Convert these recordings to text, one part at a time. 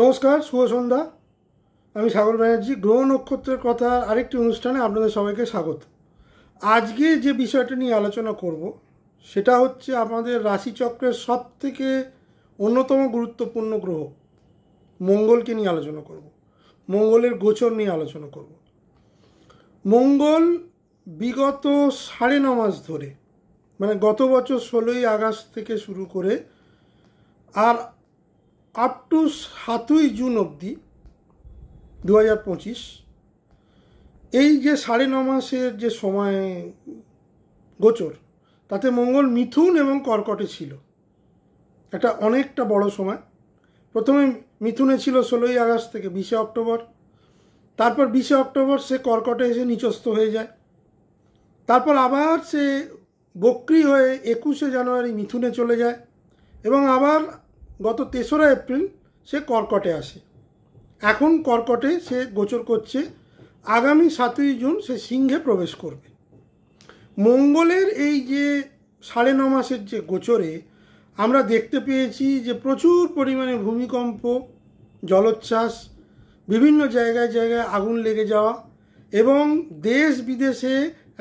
নমস্কার, শুভ সন্ধ্যা। আমি সাগর ব্যানার্জি। গ্রহ নক্ষত্রের কথা আরেকটি অনুষ্ঠানে আপনাদের সবাইকে স্বাগত। আজকে যে বিষয়টা নিয়ে আলোচনা করব সেটা হচ্ছে আমাদের রাশিচক্রের সবথেকে অন্যতম গুরুত্বপূর্ণ গ্রহ মঙ্গলকে নিয়ে আলোচনা করব। মঙ্গলের গোচর নিয়ে আলোচনা করব। মঙ্গল বিগত 9.5 মাস ধরে, মানে গত বছর 16ই আগস্ট থেকে শুরু করে আর আপ টু 7ই জুন অবধি 2025, এই যে 9.5 মাসের যে সময় গোচর, তাতে মঙ্গল মিথুন এবং কর্কটে ছিল। একটা অনেকটা বড় সময়। প্রথমে মিথুনে ছিল 16ই আগস্ট থেকে 20শে অক্টোবর। তারপর 20শে অক্টোবর সে কর্কটে এসে নিচস্থ হয়ে যায়। তারপর আবার সে বক্রী হয়ে 21শে জানুয়ারি মিথুনে চলে যায় এবং আবার গত 3রা এপ্রিল সে কর্কটে আসে। এখন কর্কটে সে গোচর করছে। আগামী 7ই জুন সে সিংহে প্রবেশ করবে। মঙ্গলের এই যে 9.5 মাসের যে গোচরে আমরা দেখতে পেয়েছি যে প্রচুর পরিমাণে ভূমিকম্প, জলোচ্ছ্বাস, বিভিন্ন জায়গায় জায়গায় আগুন লেগে যাওয়া এবং দেশ বিদেশে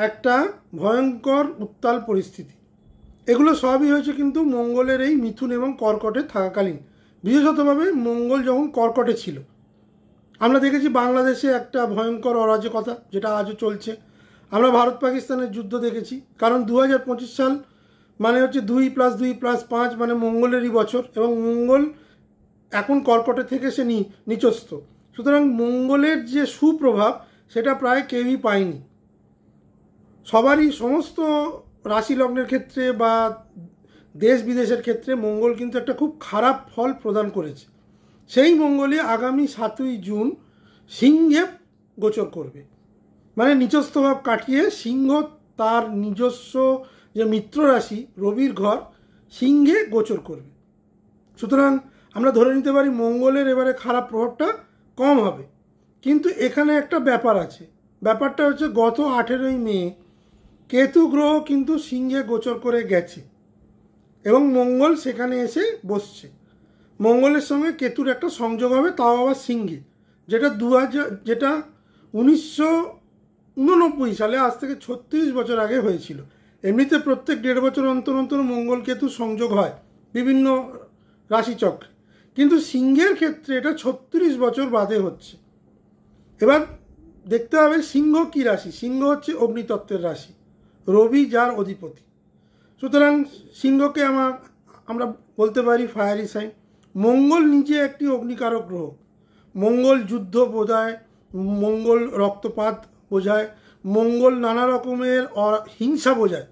একটা ভয়ঙ্কর উত্তাল পরিস্থিতি, এগুলো সবই হয়েছে কিন্তু মঙ্গলের এই মিথুন এবং কর্কটে থাকাকালীন। বিশেষতভাবে মঙ্গল যখন কর্কটে ছিল, আমরা দেখেছি বাংলাদেশে একটা ভয়ঙ্কর অরাজকতা যেটা আজও চলছে। আমরা ভারত পাকিস্তানের যুদ্ধ দেখেছি, কারণ 2025 সাল মানে হচ্ছে 2+2+5 মানে মঙ্গলেরই বছর, এবং মঙ্গল এখন কর্কটে থেকে সে নিচস্থ। সুতরাং মঙ্গলের যে সুপ্রভাব সেটা প্রায় কেউই পায়নি। সবারই, সমস্ত রাশি লগ্নের ক্ষেত্রে বা দেশ বিদেশের ক্ষেত্রে মঙ্গল কিন্তু একটা খুব খারাপ ফল প্রদান করেছে। সেই মঙ্গলই আগামী 7ই জুন সিংহে গোচর করবে, মানে নিচস্থভাব কাটিয়ে সিংহ তার নিজস্ব যে মিত্র রাশি রবির ঘর সিংহে গোচর করবে। সুতরাং আমরা ধরে নিতে পারি মঙ্গলের এবারে খারাপ প্রভাবটা কম হবে। কিন্তু এখানে একটা ব্যাপার আছে। ব্যাপারটা হচ্ছে গত 18ই মে কেতু গ্রহ কিন্তু সিংহে গোচর করে গেছে এবং মঙ্গল সেখানে এসে বসছে। মঙ্গলের সঙ্গে কেতুর একটা সংযোগ হবে, তাও আবার সিংহে, যেটা 1989 সালে, আজ থেকে 36 বছর আগে হয়েছিল। এমনিতে প্রত্যেক 1.5 বছর অন্তর অন্তর মঙ্গল কেতু সংযোগ হয় বিভিন্ন রাশিচক্রে, কিন্তু সিংহের ক্ষেত্রে এটা 36 বছর বাদে হচ্ছে। এবার দেখতে হবে সিংহ কী রাশি। সিংহ হচ্ছে অগ্নিতত্ত্বের রাশি, রবি যার অধিপতি। সুতরাং সিংহকে আমরা বলতে পারি ফায়ারি সাইন। মঙ্গল নিজে একটি অগ্নিকারক গ্রহ। মঙ্গল যুদ্ধ বোঝায়, মঙ্গল রক্তপাত বোঝায়, মঙ্গল নানা রকমের হিংসা বোঝায়।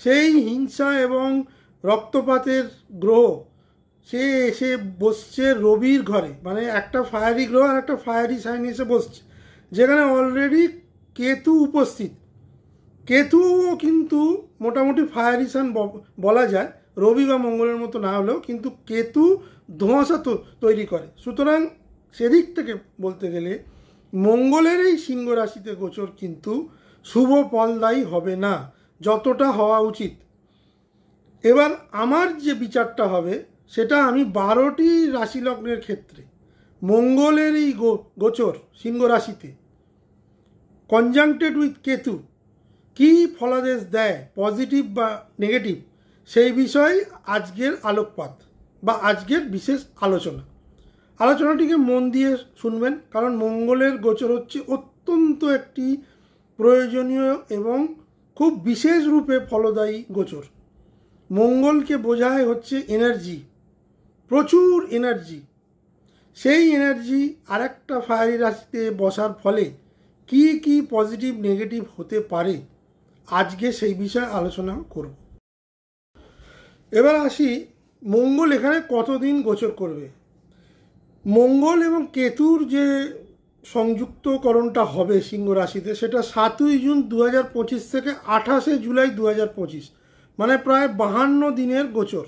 সেই হিংসা এবং রক্তপাতের গ্রহ সে এসে বসছে রবির ঘরে, মানে একটা ফায়ারি গ্রহ আর একটা ফায়ারি সাইন এসে বসছে, যেখানে অলরেডি কেতু উপস্থিত। কেতুও কিন্তু মোটামুটি ফায়ারি সাইন বলা যায়, রবি বা মঙ্গলের মতো না হলেও, কিন্তু কেতু ধোঁয়াশা তৈরি করে। সুতরাং সেদিক থেকে বলতে গেলে মঙ্গলের এই সিংহ রাশিতে গোচর কিন্তু শুভ ফলদায়ী হবে না, যতটা হওয়া উচিত। এবার আমার যে বিচারটা হবে সেটা আমি 12টি রাশি লগ্নের ক্ষেত্রে মঙ্গলের এই গোচর সিংহ রাশিতে কনজাংক্টেড উইথ কেতু কী ফলাদেশ দেয়, পজিটিভ বা নেগেটিভ, সেই বিষয়ে আজকের আলোকপাত বা আজকের বিশেষ আলোচনাটিকে মন দিয়ে শুনবেন, কারণ মঙ্গলের গোচর হচ্ছে অত্যন্ত একটি প্রয়োজনীয় এবং খুব বিশেষ রূপে ফলদায়ী গোচর। মঙ্গলকে বোঝায় হচ্ছে এনার্জি, প্রচুর এনার্জি। সেই এনার্জি আরেকটা ফায়ারি রাশিতে বসার ফলে কি কি পজিটিভ নেগেটিভ হতে পারে, আজকে সেই বিষয়ে আলোচনা করব। এবার আসি, মঙ্গল এখানে কতদিন গোচর করবে। মঙ্গল এবং কেতুর যে সংযুক্তকরণটা হবে সিংহ রাশিতে, সেটা 7ই জুন 2025 থেকে 28শে জুলাই 2025, মানে প্রায় 52 দিনের গোচর।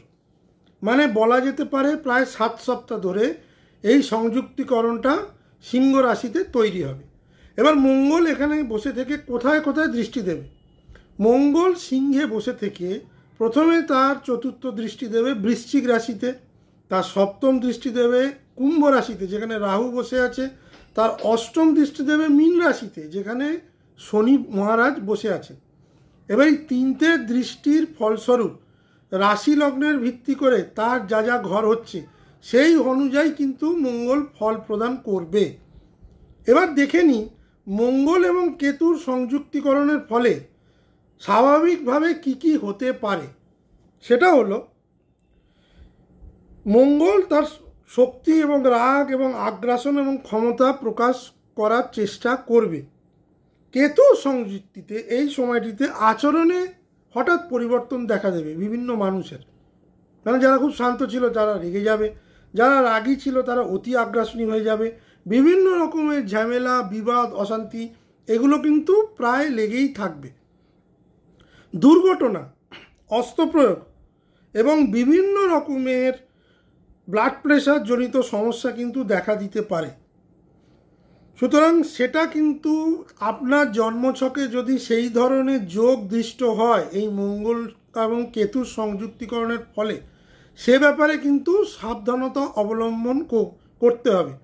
মানে বলা যেতে পারে প্রায় 7 সপ্তাহ ধরে এই সংযুক্তিকরণটা সিংহ রাশিতে তৈরি হবে। এবার মঙ্গল এখানে বসে থেকে কোথায় কোথায় দৃষ্টি দেবে। মঙ্গল সিংহে বসে থেকে প্রথমে তার চতুর্থ দৃষ্টি দেবে বৃশ্চিক রাশিতে, তার সপ্তম দৃষ্টি দেবে কুম্ভ রাশিতে যেখানে রাহু বসে আছে, তার অষ্টম দৃষ্টি দেবে মীন রাশিতে যেখানে শনি মহারাজ বসে আছেন। এবার এই তিনটে দৃষ্টির ফলস্বরূপ রাশি লগ্নের ভিত্তি করে তার যা যা ঘর হচ্ছে সেই অনুযায়ী কিন্তু মঙ্গল ফল প্রদান করবে। এবার দেখে নিই মঙ্গল এবং কেতুর সংযুক্তিকরণের ফলে স্বাভাবিকভাবে কি হতে পারে। সেটা হলো মঙ্গল তার শক্তি এবং রাগ এবং আগ্রাসন এবং ক্ষমতা প্রকাশ করার চেষ্টা করবে। কেতু সংযুক্তিতে এই সময়টিতে আচরণে হঠাৎ পরিবর্তন দেখা দেবে বিভিন্ন মানুষের। মানে যারা খুব শান্ত ছিল তারা রেগে যাবে, যারা রাগী ছিল তারা অতি আগ্রাসনী হয়ে যাবে, বিভিন্ন রকমের ঝামেলা বিবাদ অশান্তি এগুলো কিন্তু প্রায় লেগেই থাকবে। দুর্ঘটনা, অস্ত্রপ্রয়োগ এবং বিভিন্ন রকমের ব্লাড প্রেশার জনিত সমস্যা কিন্তু দেখা দিতে পারে। সুতরাং সেটা কিন্তু আপনার জন্মছকে যদি সেই ধরনের যোগ দৃষ্ট হয় এই মঙ্গল এবং কেতুর সংযুক্তিকরণের ফলে, সে ব্যাপারে কিন্তু সাবধানতা অবলম্বন করতে হবে।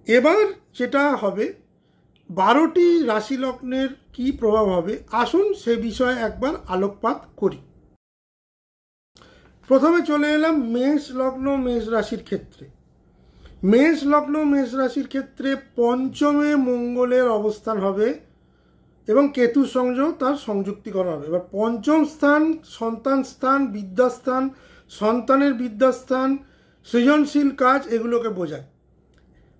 এবার যেটা হবে 12টি রাশি লগ্নের কী প্রভাব হবে আসুন সে বিষয়ে একবার আলোকপাত করি। প্রথমে চলে এলাম মেষ লগ্ন মেষ রাশির ক্ষেত্রে। মেষ লগ্ন মেষ রাশির ক্ষেত্রে পঞ্চমে মঙ্গলের অবস্থান হবে এবং কেতুর সঙ্গেও তার সংযুক্তিকরণ হবে। এবার পঞ্চম স্থান সন্তান স্থান, বিদ্যাস্থান, সন্তানের বিদ্যাস্থান, সৃজনশীল কাজ এগুলোকে বোঝায়।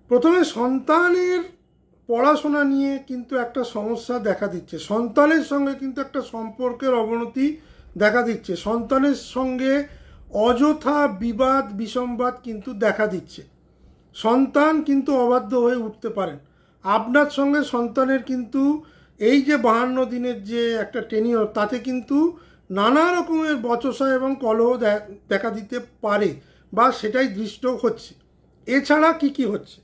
প্রথমে সন্তানের পড়াশোনা নিয়ে কিন্তু একটা সমস্যা দেখা দিচ্ছে, সন্তানের সঙ্গে কিন্তু একটা সম্পর্কের অবনতি দেখা দিচ্ছে, সন্তানের সঙ্গে অযথা বিবাদ বিসম্বাদ কিন্তু দেখা দিচ্ছে, সন্তান কিন্তু অবাধ্য হয়ে উঠতে পারেন। আপনার সঙ্গে সন্তানের কিন্তু এই যে 52 দিনের যে একটা টেনিয়র তাতে কিন্তু নানা রকমের বচসা এবং কলহ দেখা দিতে পারে বা সেটাই দৃষ্ট হচ্ছে। এছাড়া কি হচ্ছে,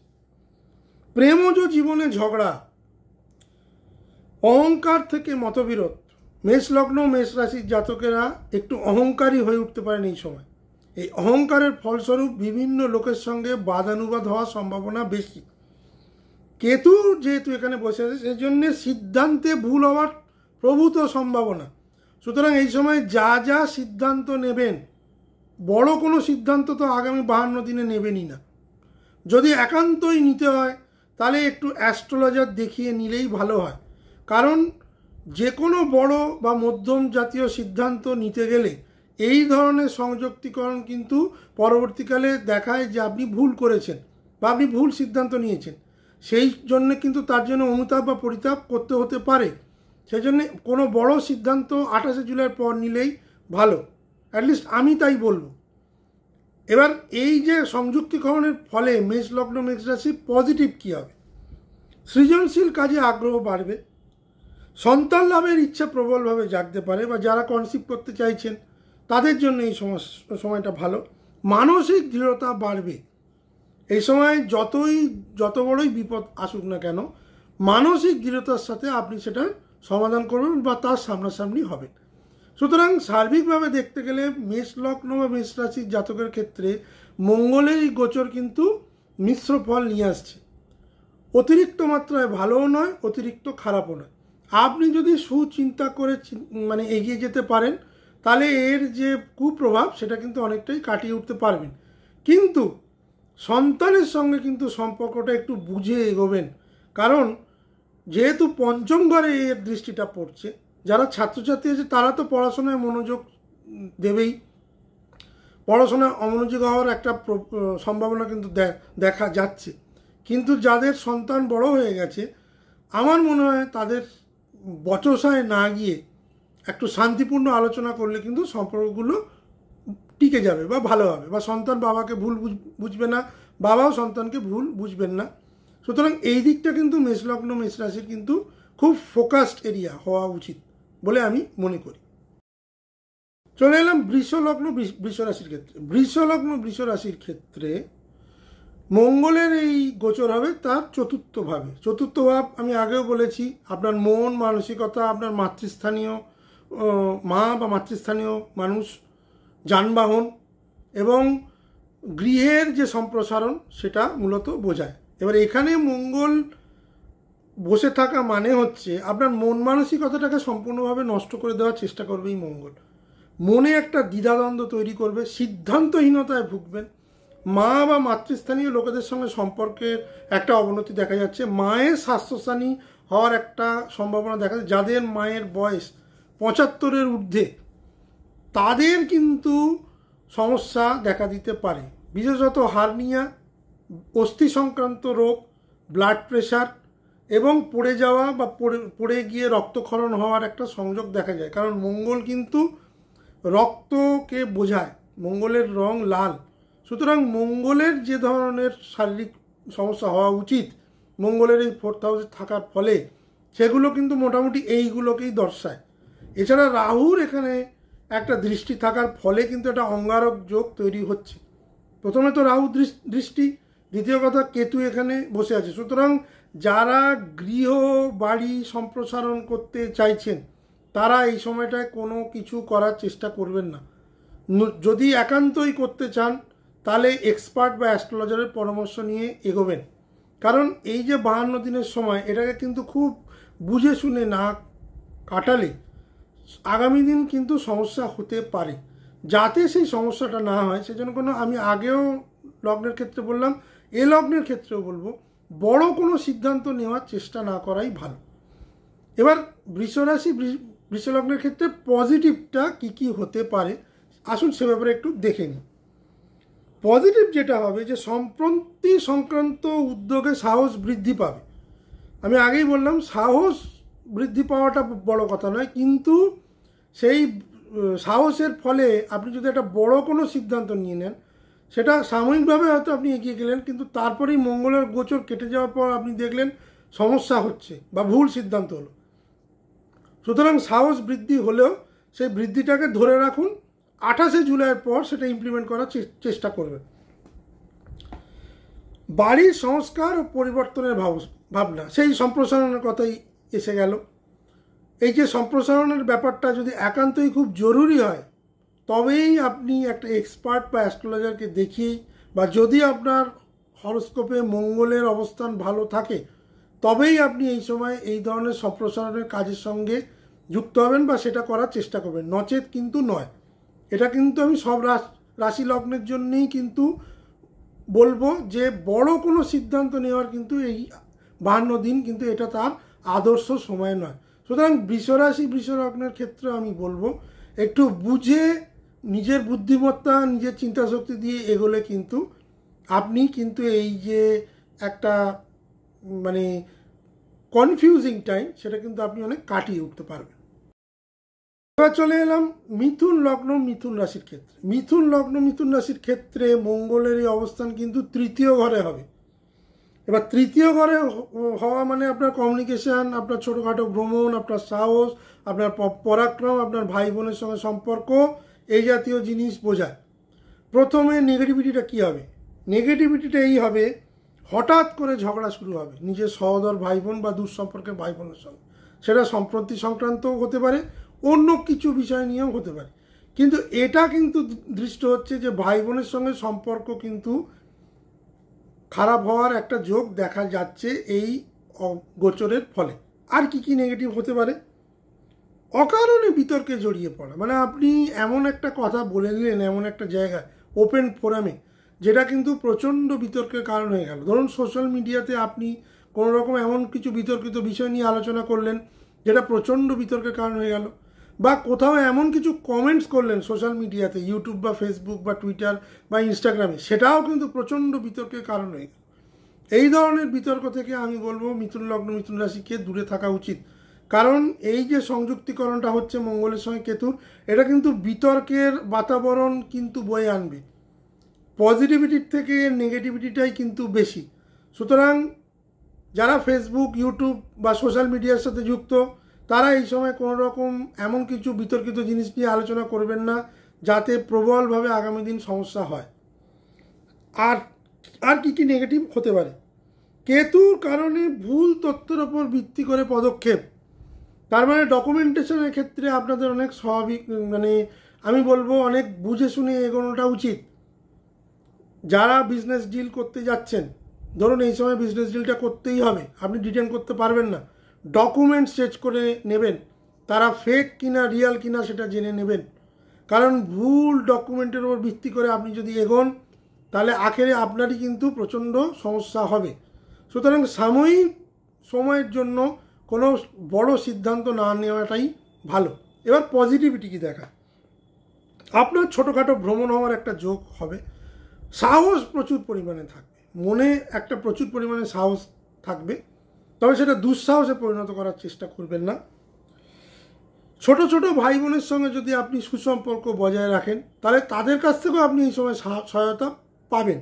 প্রেমজ জীবনে ঝগড়া, অহংকার থেকে মতবিরোধ। মেষ লগ্ন মেষ রাশির জাতকেরা একটু অহংকারী হয়ে উঠতে পারেন এই সময়। এই অহংকারের ফলস্বরূপ বিভিন্ন লোকের সঙ্গে বাদানুবাদ হওয়ার সম্ভাবনা বেশি। কেতু যেহেতু এখানে বসে আছে সেই জন্যে সিদ্ধান্তে ভুল হওয়ার প্রভূত সম্ভাবনা। সুতরাং এই সময় যা যা সিদ্ধান্ত নেবেন, বড় কোনো সিদ্ধান্ত তো আগামী 52 দিনে নেবেনই না। যদি একান্তই নিতে হয় তাহলে একটু অ্যাস্ট্রোলজার দেখিয়ে নিলেই ভালো হয়। কারণ যে কোনো বড় বা মধ্যম জাতীয় সিদ্ধান্ত নিতে গেলে এই ধরনের সংযুক্তিকরণ কিন্তু পরবর্তীকালে দেখায় যে আপনি ভুল করেছেন বা আপনি ভুল সিদ্ধান্ত নিয়েছেন। সেই জন্যে কিন্তু তার জন্য অনুতাপ বা পরিতাপ করতে হতে পারে। সেই জন্যে কোনো বড় সিদ্ধান্ত 28শে জুলাইয়ের পর নিলেই ভালো, অ্যাটলিস্ট আমি তাই বলবো। এবার এই যে সংযুক্তিকরণের ফলে মেষ লগ্ন মেষ রাশি পজিটিভ কী হবে, সৃজনশীল কাজে আগ্রহ বাড়বে, সন্তান লাভের ইচ্ছা প্রবলভাবে জাগতে পারে বা যারা কনসিভ করতে চাইছেন তাদের জন্য এই সময়টা ভালো, মানসিক দৃঢ়তা বাড়বে। এই সময় যত বড়ই বিপদ আসুক না কেন মানসিক দৃঢ়তার সাথে আপনি সেটা সমাধান করবেন বা তার সামনাসামনি হবেন। সুতরাং সার্বিকভাবে দেখতে গেলে মেষ লগ্ন বা মেষ রাশির জাতকের ক্ষেত্রে মঙ্গলের এই গোচর কিন্তু মিশ্র ফল নিয়ে আসছে। অতিরিক্ত মাত্রায় ভালোও নয়, অতিরিক্ত খারাপও নয়। আপনি যদি সুচিন্তা করে মানে এগিয়ে যেতে পারেন তাহলে এর যে কুপ্রভাব সেটা কিন্তু অনেকটাই কাটিয়ে উঠতে পারবেন। কিন্তু সন্তানের সঙ্গে কিন্তু সম্পর্কটা একটু বুঝে এগোবেন, কারণ যেহেতু পঞ্চম ঘরে এর দৃষ্টিটা পড়ছে, যারা ছাত্রছাত্রী আছে তারা তো পড়াশোনায় মনোযোগ দেবেই, পড়াশোনায় অমনোযোগ হওয়ার একটা সম্ভাবনা কিন্তু দেখা যাচ্ছে। কিন্তু যাদের সন্তান বড় হয়ে গেছে আমার মনে হয় তাদের বচসায় না গিয়ে একটু শান্তিপূর্ণ আলোচনা করলে কিন্তু সম্পর্কগুলো টিকে যাবে বা ভালো হবে, বা সন্তান বাবাকে ভুল বুঝবে না, বাবাও সন্তানকে ভুল বুঝবেন না। সুতরাং এই দিকটা কিন্তু মেষলগ্ন মেষ রাশির কিন্তু খুব ফোকাসড এরিয়া হওয়া উচিত বলে আমি মনে করি। চলে এলাম বৃষলগ্ন বৃষ রাশির ক্ষেত্রে। বৃষলগ্ন বৃষ রাশির ক্ষেত্রে মঙ্গলের এই গোচর হবে তার চতুর্থ ভাবে। চতুর্থ ভাব আমি আগেও বলেছি, আপনার মন মানসিকতা, আপনার মাতৃস্থানীয় মা বা মাতৃস্থানীয় মানুষ, যানবাহন এবং গৃহের যে সম্প্রসারণ সেটা মূলত বোঝায়। এবার এখানে মঙ্গল বসে থাকা মানে হচ্ছে আপনার মন মানসিকতাটাকে সম্পূর্ণভাবে নষ্ট করে দেওয়ার চেষ্টা করবে এই মঙ্গল। মনে একটা দ্বিধাদ্বন্দ্ব তৈরি করবে, সিদ্ধান্তহীনতায় ভুগবেন, মা বা মাতৃস্থানীয় লোকেদের সঙ্গে সম্পর্কের একটা অবনতি দেখা যাচ্ছে, মায়ের স্বাস্থ্যহানি হওয়ার একটা সম্ভাবনা দেখা যাচ্ছে। যাদের মায়ের বয়স 75-এর ঊর্ধ্বে তাদের কিন্তু সমস্যা দেখা দিতে পারে, বিশেষত হার্নিয়া, অস্থি সংক্রান্ত রোগ, ব্লাড প্রেশার এবং পড়ে যাওয়া বা পড়ে গিয়ে রক্তক্ষরণ হওয়ার একটা সংযোগ দেখা যায়। কারণ মঙ্গল কিন্তু রক্তকে বোঝায়, মঙ্গলের রং লাল। সুতরাং মঙ্গলের যে ধরনের শারীরিক সমস্যা হওয়া উচিত মঙ্গলের এই 4th হাউসে থাকার ফলে, সেগুলো কিন্তু মোটামুটি এইগুলোকেই দর্শায়। এছাড়া রাহুর এখানে একটা দৃষ্টি থাকার ফলে কিন্তু একটা অঙ্গারক যোগ তৈরি হচ্ছে। প্রথমে তো রাহু দৃষ্টি, দ্বিতীয় কথা কেতু এখানে বসে আছে। সুতরাং যারা গৃহ বাড়ি সম্প্রসারণ করতে চাইছেন তারা এই সময়টায় কোনো কিছু করার চেষ্টা করবেন না। যদি একান্তই করতে চান তাহলে এক্সপার্ট বা অ্যাস্ট্রোলজারের পরামর্শ নিয়ে এগোবেন। কারণ এই যে 52 দিনের সময়, এটাকে কিন্তু খুব বুঝে শুনে না কাটালে আগামী দিন কিন্তু সমস্যা হতে পারে। যাতে সেই সমস্যাটা না হয় সেজন্য আমি আগেও লগ্নের ক্ষেত্রে বললাম, এ লগ্নের ক্ষেত্রেও বলবো, বড় কোনো সিদ্ধান্ত নেওয়ার চেষ্টা না করাই ভালো। এবার বৃষরাশি বৃষলগ্নের ক্ষেত্রে পজিটিভটা কি হতে পারে আসুন সে ব্যাপারে একটু দেখে নিই। পজিটিভ যেটা হবে যে সম্প্রতি সংক্রান্ত উদ্যোগে সাহস বৃদ্ধি পাবে। আমি আগেই বললাম সাহস বৃদ্ধি পাওয়াটা বড় কথা নয়, কিন্তু সেই সাহসের ফলে আপনি যদি একটা বড় কোনো সিদ্ধান্ত নিয়ে নেন, সেটা সাময়িকভাবে হয়তো আপনি এগিয়ে গেলেন, কিন্তু তারপরেই মঙ্গলের গোচর কেটে যাওয়ার পর আপনি দেখলেন সমস্যা হচ্ছে বা ভুল সিদ্ধান্ত হলো। সুতরাং সাহস বৃদ্ধি হলেও সেই বৃদ্ধিটাকে ধরে রাখুন, 28শে জুলাইয়ের পর সেটা ইমপ্লিমেন্ট করার চেষ্টা করবেন। বাড়ির সংস্কার ও পরিবর্তনের ভাবনা, সেই সম্প্রসারণের কথাই এসে গেল। এই যে সম্প্রসারণের ব্যাপারটা যদি একান্তই খুব জরুরি হয় তবেই আপনি একটা এক্সপার্ট বা অ্যাস্ট্রোলজারকে দেখিয়ে, বা যদি আপনার হরোস্কোপে মঙ্গলের অবস্থান ভালো থাকে তবেই আপনি এই সময় এই ধরনের সম্প্রসারণের কাজের সঙ্গে যুক্ত হবেন বা সেটা করার চেষ্টা করবেন, নচেত কিন্তু নয়। এটা কিন্তু আমি সব রাশি লগ্নের জন্যেই কিন্তু বলবো যে বড় কোনো সিদ্ধান্ত নেওয়ার কিন্তু এই 52 দিন কিন্তু এটা তার আদর্শ সময় নয়। সুতরাং বৃষরাশি বৃষলগ্নের ক্ষেত্রে আমি বলবো একটু বুঝে নিজের বুদ্ধিমত্তা নিজের চিন্তাশক্তি দিয়ে এগোলে কিন্তু আপনি কিন্তু এই যে একটা মানে কনফিউজিং টাইম সেটা কিন্তু আপনি অনেক কাটিয়ে উঠতে পারবেন। এবার চলে এলাম মিথুন লগ্ন মিথুন রাশির ক্ষেত্রে। মিথুন লগ্ন মিথুন রাশির ক্ষেত্রে মঙ্গলের এই অবস্থান কিন্তু 3য় ঘরে হবে। এবার 3য় ঘরে হওয়া মানে আপনার কমিউনিকেশান, আপনার ছোটোখাটো ভ্রমণ, আপনার সাহস, আপনার পরাক্রম, আপনার ভাই বোনের সঙ্গে সম্পর্ক, এই জাতীয় জিনিস বোঝায়। প্রথমে নেগেটিভিটিটা কী হবে? নেগেটিভিটিটা এই হবে, হঠাৎ করে ঝগড়া শুরু হবে নিজের সহোদর ভাই বোন বা দূর সম্পর্কের ভাই বোনের সঙ্গে। সেটা সম্প্রতি সংক্রান্তও হতে পারে, অন্য কিছু বিষয় নিয়েও হতে পারে। কিন্তু এটা কিন্তু দৃষ্ট হচ্ছে যে ভাই বোনের সঙ্গে সম্পর্ক কিন্তু খারাপ হওয়ার একটা যোগ দেখা যাচ্ছে এই গোচরের ফলে। আর কি নেগেটিভ হতে পারে? অকারণে বিতর্কে জড়িয়ে পড়া, মানে আপনি এমন একটা কথা বলে দিলেন এমন একটা জায়গায় ওপেন ফোরামে, যেটা কিন্তু প্রচণ্ড বিতর্কের কারণ হয়ে গেল। ধরুন সোশ্যাল মিডিয়াতে আপনি কোনো রকম এমন কিছু বিতর্কিত বিষয় নিয়ে আলোচনা করলেন যেটা প্রচণ্ড বিতর্কের কারণ হয়ে গেল, বা কোথাও এমন কিছু কমেন্টস করলেন সোশ্যাল মিডিয়াতে, ইউটিউব বা ফেসবুক বা টুইটার বা ইনস্টাগ্রামে, সেটাও কিন্তু প্রচণ্ড বিতর্কের কারণ হয়ে গেল। এই ধরনের বিতর্ক থেকে আমি বলবো মিথুন লগ্ন মিথুন রাশিকে দূরে থাকা উচিত। কারণ এই যে সংযুক্তিকরণটা হচ্ছে মঙ্গলের সঙ্গে কেতুর, এটা কিন্তু বিতর্কের বাতাবরণ কিন্তু বয়ে আনবে। পজিটিভিটির থেকে নেগেটিভিটিটাই কিন্তু বেশি। সুতরাং যারা ফেসবুক ইউটিউব বা সোশ্যাল মিডিয়ার সাথে যুক্ত তারা এই সময় কোনো রকম এমন কিছু বিতর্কিত জিনিস নিয়ে আলোচনা করবেন না যাতে প্রবলভাবে আগামী দিন সমস্যা হয়। আর কি নেগেটিভ হতে পারে? কেতুর কারণে ভুল তথ্যের ওপর ভিত্তি করে পদক্ষেপ, তার মানে ডকুমেন্টেশনের ক্ষেত্রে আপনাদের অনেক স্বাভাবিক, মানে আমি বলবো অনেক বুঝে শুনে এগোনোটা উচিত। যারা বিজনেস ডিল করতে যাচ্ছেন, ধরুন এই সময় বিজনেস ডিলটা করতেই হবে, আপনি ডিটেন করতে পারবেন না, ডকুমেন্টস চেক করে নেবেন, তারা ফেক কিনা রিয়াল কিনা সেটা জেনে নেবেন। কারণ ভুল ডকুমেন্টের উপর ভিত্তি করে আপনি যদি এগোন তাহলে আখেরে আপনারই কিন্তু প্রচণ্ড সমস্যা হবে। সুতরাং সাময়িক সময়ের জন্য কোনো বড় সিদ্ধান্ত না নেওয়াটাই ভালো। এবার পজিটিভিটি কি দেখা, আপনার ছোটোখাটো ভ্রমণ হওয়ার একটা যোগ হবে, সাহস প্রচুর পরিমাণে থাকবে, মনে একটা প্রচুর পরিমাণে সাহস থাকবে, তবে সেটা দুঃসাহসে পরিণত করার চেষ্টা করবেন না। ছোট ছোট ভাই বোনের সঙ্গে যদি আপনি সুসম্পর্ক বজায় রাখেন তাহলে তাদের কাছ থেকেও আপনি এই সময় সহায়তা পাবেন।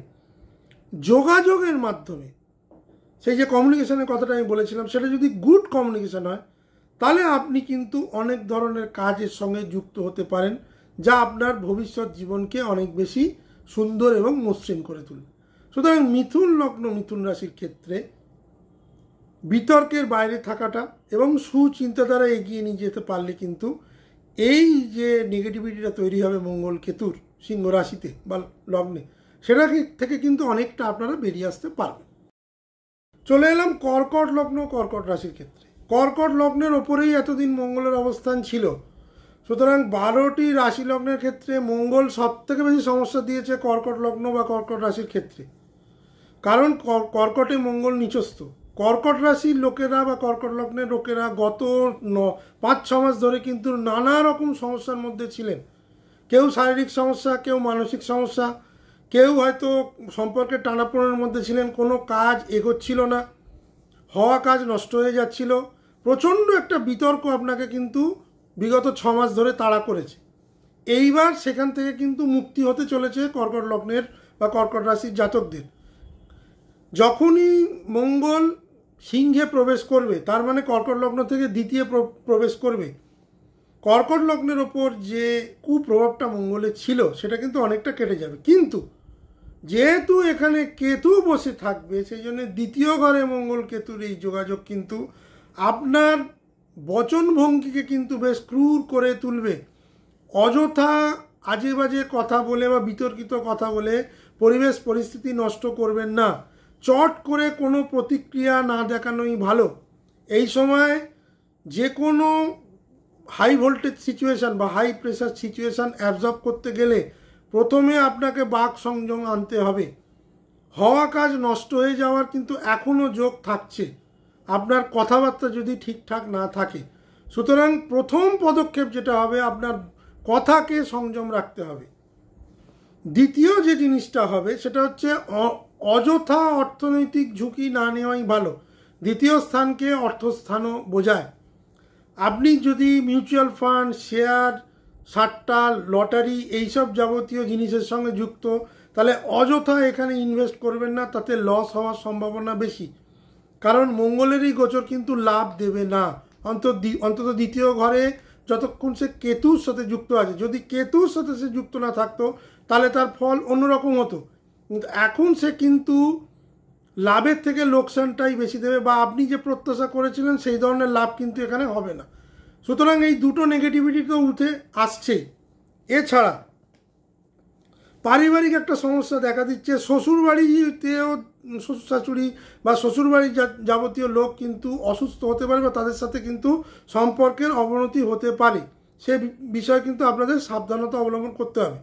যোগাযোগের মাধ্যমে সেই যে কমিউনিকেশনের কথাটা আমি বলেছিলাম, সেটা যদি গুড কমিউনিকেশন হয় তাহলে আপনি কিন্তু অনেক ধরনের কাজের সঙ্গে যুক্ত হতে পারেন, যা আপনার ভবিষ্যৎ জীবনকে অনেক বেশি সুন্দর এবং মসৃণ করে তুলবে। সুতরাং মিথুন লগ্ন মিথুন রাশির ক্ষেত্রে বিতর্কের বাইরে থাকাটা এবং সুচিন্তাধারা এগিয়ে নিয়ে যেতে পারলে কিন্তু এই যে নেগেটিভিটিটা তৈরি হবে মঙ্গল কেতুর সিংহ রাশিতে বা লগ্নে, সেটা থেকে কিন্তু অনেকটা আপনারা বেরিয়ে আসতে পারবেন। চলে এলাম কর্কট লগ্ন কর্কট রাশির ক্ষেত্রে। কর্কট লগ্নের ওপরেই এতদিন মঙ্গলের অবস্থান ছিল, সুতরাং 12টি রাশি লগ্নের ক্ষেত্রে মঙ্গল সবথেকে বেশি সমস্যা দিয়েছে কর্কট লগ্ন বা কর্কট রাশির ক্ষেত্রে। কারণ কর্কটে মঙ্গল নিচস্থ। কর্কট রাশির লোকেরা বা কর্কট লগ্নের লোকেরা গত 5-6 মাস ধরে কিন্তু নানা রকম সমস্যার মধ্যে ছিলেন। কেউ শারীরিক সমস্যা, কেউ মানসিক সমস্যা, কেউ হয়তো সম্পর্কের টানাপোড়েনের মধ্যে ছিলেন, কোনো কাজ এগোচ্ছিল না, হওয়া কাজ নষ্ট হয়ে যাচ্ছিল। প্রচণ্ড একটা বিতর্ক আপনাকে কিন্তু বিগত 6 মাস ধরে তাড়া করেছে। এইবার সেখান থেকে কিন্তু মুক্তি হতে চলেছে কর্কট লগ্নের বা কর্কট রাশির জাতকদের। যখনই মঙ্গল সিংহে প্রবেশ করবে, তার মানে কর্কট লগ্ন থেকে দ্বিতীয় প্রবেশ করবে, কর্কট লগ্নের ওপর যে কুপ্রভাবটা মঙ্গলের ছিল সেটা কিন্তু অনেকটা কেটে যাবে। কিন্তু যেহেতু এখানে কেতু বসে থাকবে, সেই জন্য দ্বিতীয় ঘরে মঙ্গল কেতুর এই যোগাযোগ কিন্তু আপনার বচনভঙ্গিকে কিন্তু বেশ ক্রূর করে তুলবে। অযথা আজে বাজে কথা বলে বা বিতর্কিত কথা বলে পরিবেশ পরিস্থিতি নষ্ট করবেন না। চট করে কোনো প্রতিক্রিয়া না দেখানোই ভালো। এই সময় যে কোনো হাই ভোল্টেজ সিচুয়েশান বা হাই প্রেশার সিচুয়েশান অ্যাবজর্ব করতে গেলে প্রথমে আপনাকে বাক সংযম আনতে হবে। হওয়া কাজ নষ্ট হয়ে যাওয়ার কিন্তু এখনও যোগ থাকছে আপনার কথাবার্তা যদি ঠিকঠাক না থাকে। সুতরাং প্রথম পদক্ষেপ যেটা হবে, আপনার কথাকে সংযম রাখতে হবে। দ্বিতীয় যে জিনিসটা হবে সেটা হচ্ছে অযথা অর্থনৈতিক ঝুঁকি না নেওয়াই ভালো। দ্বিতীয় স্থানকে অর্থস্থানও বোঝায়। আপনি যদি মিউচুয়াল ফান্ড, শেয়ার, সাট্টা, লটারি এইসব যাবতীয় জিনিসের সঙ্গে যুক্ত, তাহলে অযথা এখানে ইনভেস্ট করবেন না, তাতে লস হওয়ার সম্ভাবনা বেশি। কারণ মঙ্গলেরই গোচর কিন্তু লাভ দেবে না, অন্তত দ্বিতীয় ঘরে যতক্ষণ সে কেতুর সাথে যুক্ত আছে। যদি কেতুর সাথে সে যুক্ত না থাকতো তাহলে তার ফল অন্যরকম হতো, কিন্তু এখন সে কিন্তু লাভের থেকে লোকসানটাই বেশি দেবে, বা আপনি যে প্রত্যাশা করেছিলেন সেই ধরনের লাভ কিন্তু এখানে হবে না। সুতরাং এই দুটো নেগেটিভিটি তো উঠে আসছেই। এছাড়া পারিবারিক একটা সমস্যা দেখা দিচ্ছে। শ্বশুরবাড়িতেও শ্বশুর শাশুড়ি বা শ্বশুরবাড়ির যাবতীয় লোক কিন্তু অসুস্থ হতে পারে বা তাদের সাথে কিন্তু সম্পর্কের অবনতি হতে পারে। সে বিষয়ে কিন্তু আপনাদের সাবধানতা অবলম্বন করতে হবে।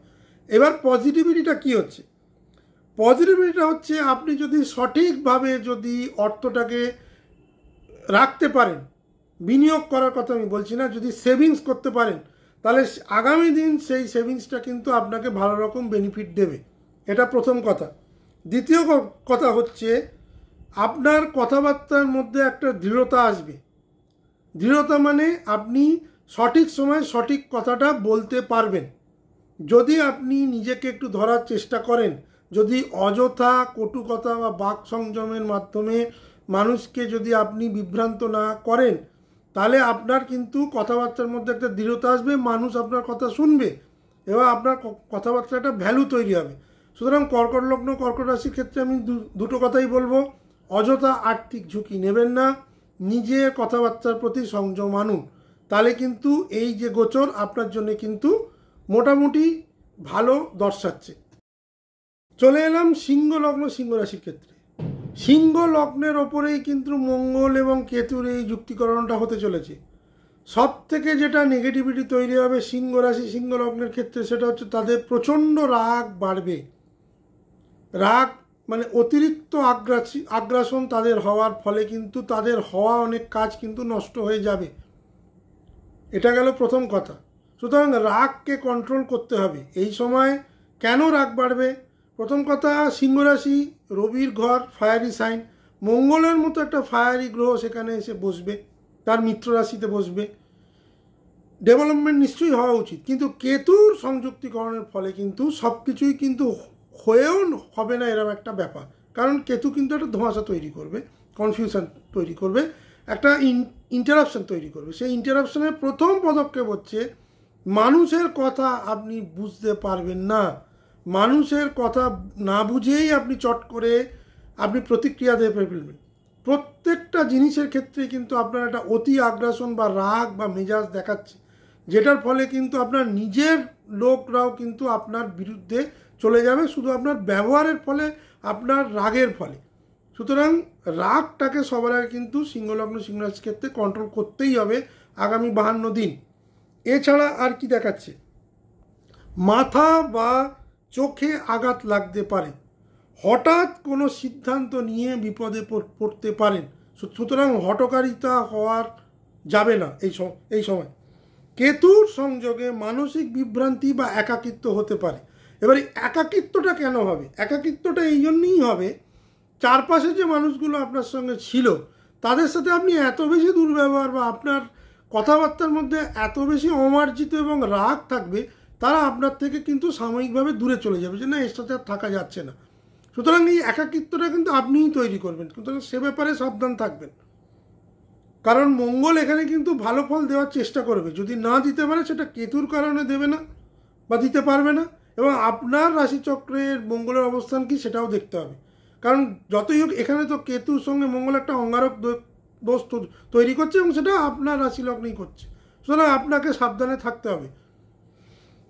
এবার পজিটিভিটিটা কি হচ্ছে? পজিটিভিটিটা হচ্ছে আপনি যদি সঠিকভাবে যদি অর্থটাকে রাখতে পারেন, বিনিয়োগ করার কথা আমি বলছি না, যদি সেভিংস করতে পারেন তাহলে আগামী দিন সেই সেভিংসটা কিন্তু আপনাকে ভালো রকম বেনিফিট দেবে। এটা প্রথম কথা। দ্বিতীয় কথা হচ্ছে আপনার কথাবার্তার মধ্যে একটা দৃঢ়তা আসবে। দৃঢ়তা মানে আপনি সঠিক সময়ে সঠিক কথাটা বলতে পারবেন। যদি আপনি নিজেকে একটু ধরার চেষ্টা করেন, যদি অযথা কটু কথা বা বাক সংযমের মাধ্যমে মানুষকে যদি আপনি বিভ্রান্ত না করেন, তাহলে আপনার কিন্তু কথাবার্তার মধ্যে একটা দৃঢ়তা আসবে, মানুষ আপনার কথা শুনবে এবং আপনার কথাবার্তাটা ভ্যালু তৈরি হবে। সুতরাং কর্কট লগ্ন কর্কট রাশির ক্ষেত্রে আমি দুটো কথাই বলবো, অযথা আর্থিক ঝুঁকি নেবেন না, নিজের কথাবার্তার প্রতি সংযম আনুন, তাহলে কিন্তু এই যে গোচর আপনার জন্য কিন্তু মোটামুটি ভালো দর্শাচ্ছে। চলে এলাম সিংহ লগ্ন সিংহ রাশির ক্ষেত্রে। সিংহ লগ্নের ওপরেই কিন্তু মঙ্গল এবং কেতুর এই যুক্তিকরণটা হতে চলেছে। সব থেকে যেটা নেগেটিভিটি তৈরি হবে সিংহ রাশি সিংহ লগ্নের ক্ষেত্রে, সেটা হচ্ছে তাদের প্রচণ্ড রাগ বাড়বে। রাগ মানে অতিরিক্ত আগ্রাসন তাদের হওয়ার ফলে কিন্তু তাদের হওয়া অনেক কাজ কিন্তু নষ্ট হয়ে যাবে। এটা গেল প্রথম কথা। সুতরাং রাগকে কন্ট্রোল করতে হবে এই সময়। কেন রাগ বাড়বে? প্রথম কথা, সিংহ রাশি রবির ঘর, ফায়ারি সাইন, মঙ্গলের মতো একটা ফায়ারি গ্রহ সেখানে এসে বসবে, তার মিত্র রাশিতে বসবে। ডেভেলপমেন্ট নিশ্চয়ই হওয়া উচিত, কিন্তু কেতুর সংযুক্তিকরণের ফলে কিন্তু সব কিছুই কিন্তু হয়েও হবে না এরকম একটা ব্যাপার। কারণ কেতু কিন্তু একটা ধোঁয়াশা তৈরি করবে, কনফিউশন তৈরি করবে, একটা ইন্টারাপশন তৈরি করবে। সেই ইন্টারাপশনের প্রথম পদক্ষেপ হচ্ছে মানুষের কথা আপনি বুঝতে পারবেন না। মানুষের কথা না বুঝেই আপনি চট করে আপনি প্রতিক্রিয়া দিয়ে ফেলবেন। প্রত্যেকটা জিনিসের ক্ষেত্রে কিন্তু আপনার একটা অতি আগ্রাসন বা রাগ বা মেজাজ দেখাচ্ছে, যেটার ফলে কিন্তু আপনার নিজের লোকরাও কিন্তু আপনার বিরুদ্ধে চলে যাবে শুধু আপনার ব্যবহারের ফলে, আপনার রাগের ফলে। সুতরাং রাগটাকে সবার আগে কিন্তু সিংহলগ্ন সিংহ রাশির ক্ষেত্রে কন্ট্রোল করতেই হবে আগামী 52 দিন। এছাড়া আর কি দেখাচ্ছে? মাথা বা চোখে আঘাত লাগতে পারে, হঠাৎ কোনো সিদ্ধান্ত নিয়ে বিপদে পড়তে পারেন। সুতরাং হঠকারিতা হওয়ার যাবে না এই সময়। কেতুর সংযোগে মানসিক বিভ্রান্তি বা একাকিত্ব হতে পারে। এবার একাকিত্বটা কেন হবে? একাকিত্বটা এই জন্যই হবে, চারপাশে যে মানুষগুলো আপনার সঙ্গে ছিল তাদের সাথে আপনি এত বেশি দুর্ব্যবহার বা আপনার কথাবার্তার মধ্যে এত বেশি অমার্জিত এবং রাগ থাকবে, তারা আপনার থেকে কিন্তু সাময়িকভাবে দূরে চলে যাবে, যে না এর সাথে আর থাকা যাচ্ছে না। সুতরাং এই একাকিত্বটা কিন্তু আপনিই তৈরি করবেন, সুতরাং সে ব্যাপারে সাবধান থাকবেন। কারণ মঙ্গল এখানে কিন্তু ভালো ফল দেওয়ার চেষ্টা করবে, যদি না দিতে পারে সেটা কেতুর কারণে দেবে না বা দিতে পারবে না। এবং আপনার রাশিচক্রের মঙ্গলের অবস্থান কি সেটাও দেখতে হবে, কারণ যতই হোক এখানে তো কেতুর সঙ্গে মঙ্গল একটা অঙ্গারক দোষ তৈরি করছে এবং সেটা আপনার রাশি লগ্নেই করছে। সুতরাং আপনাকে সাবধানে থাকতে হবে।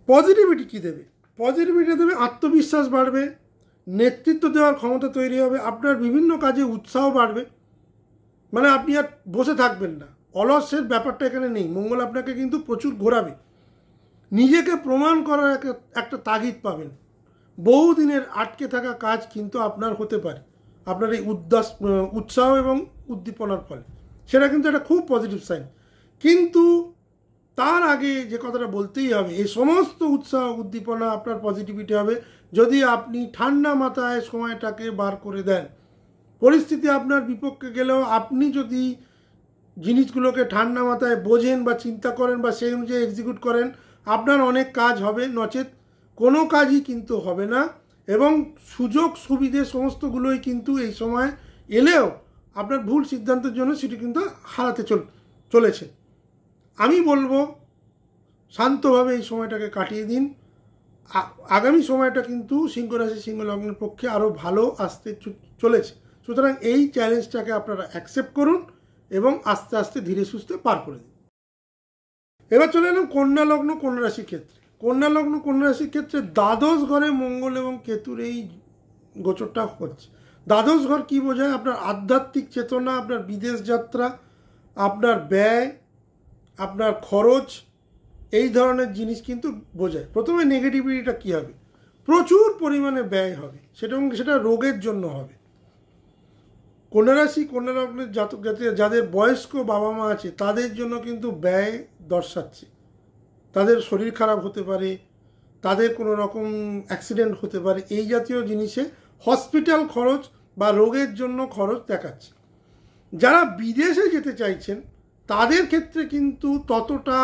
পজিটিভিটি কী দেবে? পজিটিভিটি দেবে আত্মবিশ্বাস বাড়বে, নেতৃত্ব দেওয়ার ক্ষমতা তৈরি হবে, আপনার বিভিন্ন কাজে উৎসাহ বাড়বে। মানে আপনি আর বসে থাকবেন না, অলসের ব্যাপারটা এখানে নেই। মঙ্গল আপনাকে কিন্তু প্রচুর ঘোরাবে, নিজেকে প্রমাণ করার একটা তাগিদ পাবেন। বহুদিনের আটকে থাকা কাজ কিন্তু আপনার হতে পারে আপনার এই উৎসাহ এবং উদ্দীপনার ফলে, সেটা কিন্তু একটা খুব পজিটিভ সাইন। কিন্তু তার আগে যে কথাটা বলতেই হবে, এই সমস্ত উৎসাহ উদ্দীপনা আপনার পজিটিভিটি হবে যদি আপনি ঠান্ডা মাথায় সময়টাকে বার করে দেন। পরিস্থিতি আপনার বিপক্ষে গেলেও আপনি যদি জিনিসগুলোকে ঠান্ডা মাথায় বোঝেন বা চিন্তা করেন বা সেই অনুযায়ী এক্সিকিউট করেন, আপনার অনেক কাজ হবে, নচেত কোনো কাজই কিন্তু হবে না। এবং সুযোগ সুবিধে সমস্তগুলোই কিন্তু এই সময় এলেও আপনার ভুল সিদ্ধান্তের জন্য সেটি কিন্তু হারাতে চলেছে। আমি বলবো শান্তভাবে এই সময়টাকে কাটিয়ে দিন। আগামী সময়টা কিন্তু সিংহ রাশি সিংহ লগ্নের পক্ষে আরও ভালো আসতে চলেছে। সুতরাং এই চ্যালেঞ্জটাকে আপনারা অ্যাকসেপ্ট করুন এবং আস্তে আস্তে ধীরে সুস্থে পার করে দিন। এবার চলে এলাম কন্যা লগ্ন কন্যা রাশির ক্ষেত্রে। কন্যা লগ্ন কন্যা রাশির ক্ষেত্রে দ্বাদশ ঘরে মঙ্গল এবং কেতুর এই গোচরটা হচ্ছে। দ্বাদশ ঘর কী বোঝায়? আপনার আধ্যাত্মিক চেতনা, আপনার বিদেশ যাত্রা, আপনার ব্যয়, আপনার খরচ, এই ধরনের জিনিস কিন্তু বোঝায়। প্রথমে নেগেটিভিটিটা কী হবে? প্রচুর পরিমাণে ব্যয় হবে, সেটা রোগের জন্য হবে। কন্যা রাশি কন্যা লগ্নের জাতক জাতিরা যাদের বয়স্ক বাবা মা আছে তাদের জন্য কিন্তু ব্যয় দর্শাচ্ছে। তাদের শরীর খারাপ হতে পারে, তাদের কোনো রকম অ্যাক্সিডেন্ট হতে পারে, এই জাতীয় জিনিসে হসপিটাল খরচ বা রোগের জন্য খরচ দেখাচ্ছে। যারা বিদেশে যেতে চাইছেন তাদের ক্ষেত্রে কিন্তু ততটা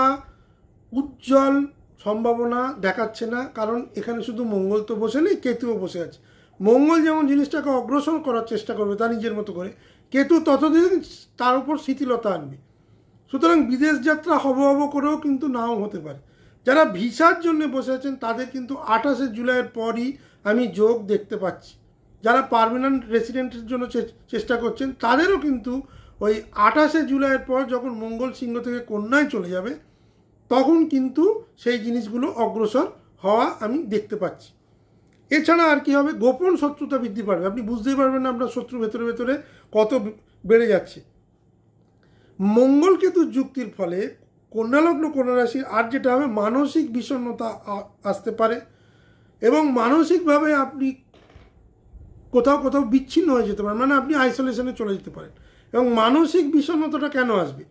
উজ্জ্বল সম্ভাবনা দেখাচ্ছে না, কারণ এখানে শুধু মঙ্গল তো বসে নেই, কেতুও বসে আছে। মঙ্গল যেমন জিনিসটাকে অগ্রসর করার চেষ্টা করবে তার নিজের মতো করে, কেতু ততদিন তার উপর শিথিলতা আনবে। সুতরাং বিদেশ যাত্রা হব করেও কিন্তু নাও হতে পারে। যারা ভিসার জন্য বসে আছেন তাদের কিন্তু 28শে জুলাইয়ের পরই আমি যোগ দেখতে পাচ্ছি। যারা পার্মানেন্ট রেসিডেন্টের জন্য চেষ্টা করছেন তাদেরও কিন্তু ওই 28শে জুলাইয়ের পর যখন মঙ্গল সিংহ থেকে কন্যায় চলে যাবে তখন কিন্তু সেই জিনিসগুলো অগ্রসর হওয়া আমি দেখতে পাচ্ছি। এছাড়া আর কি হবে, গোপন শত্রুতা বৃদ্ধি পাবে, আপনি বুঝতেই পারবেন না আপনার শত্রু ভেতরে ভেতরে কত বেড়ে যাচ্ছে। মঙ্গল কেতুর যুক্তির ফলে কন্যা লগ্ন কন্যা রাশির আর যেটা হবে, মানসিক বিষণ্ণতা আসতে পারে এবং মানসিকভাবে আপনি কোথাও কোথাও বিচ্ছিন্ন হয়ে যেতে পারেন, মানে আপনি আইসোলেশনে চলে যেতে পারেন। এবং মানসিক বিষণ্ণতাটা কেন আসবে?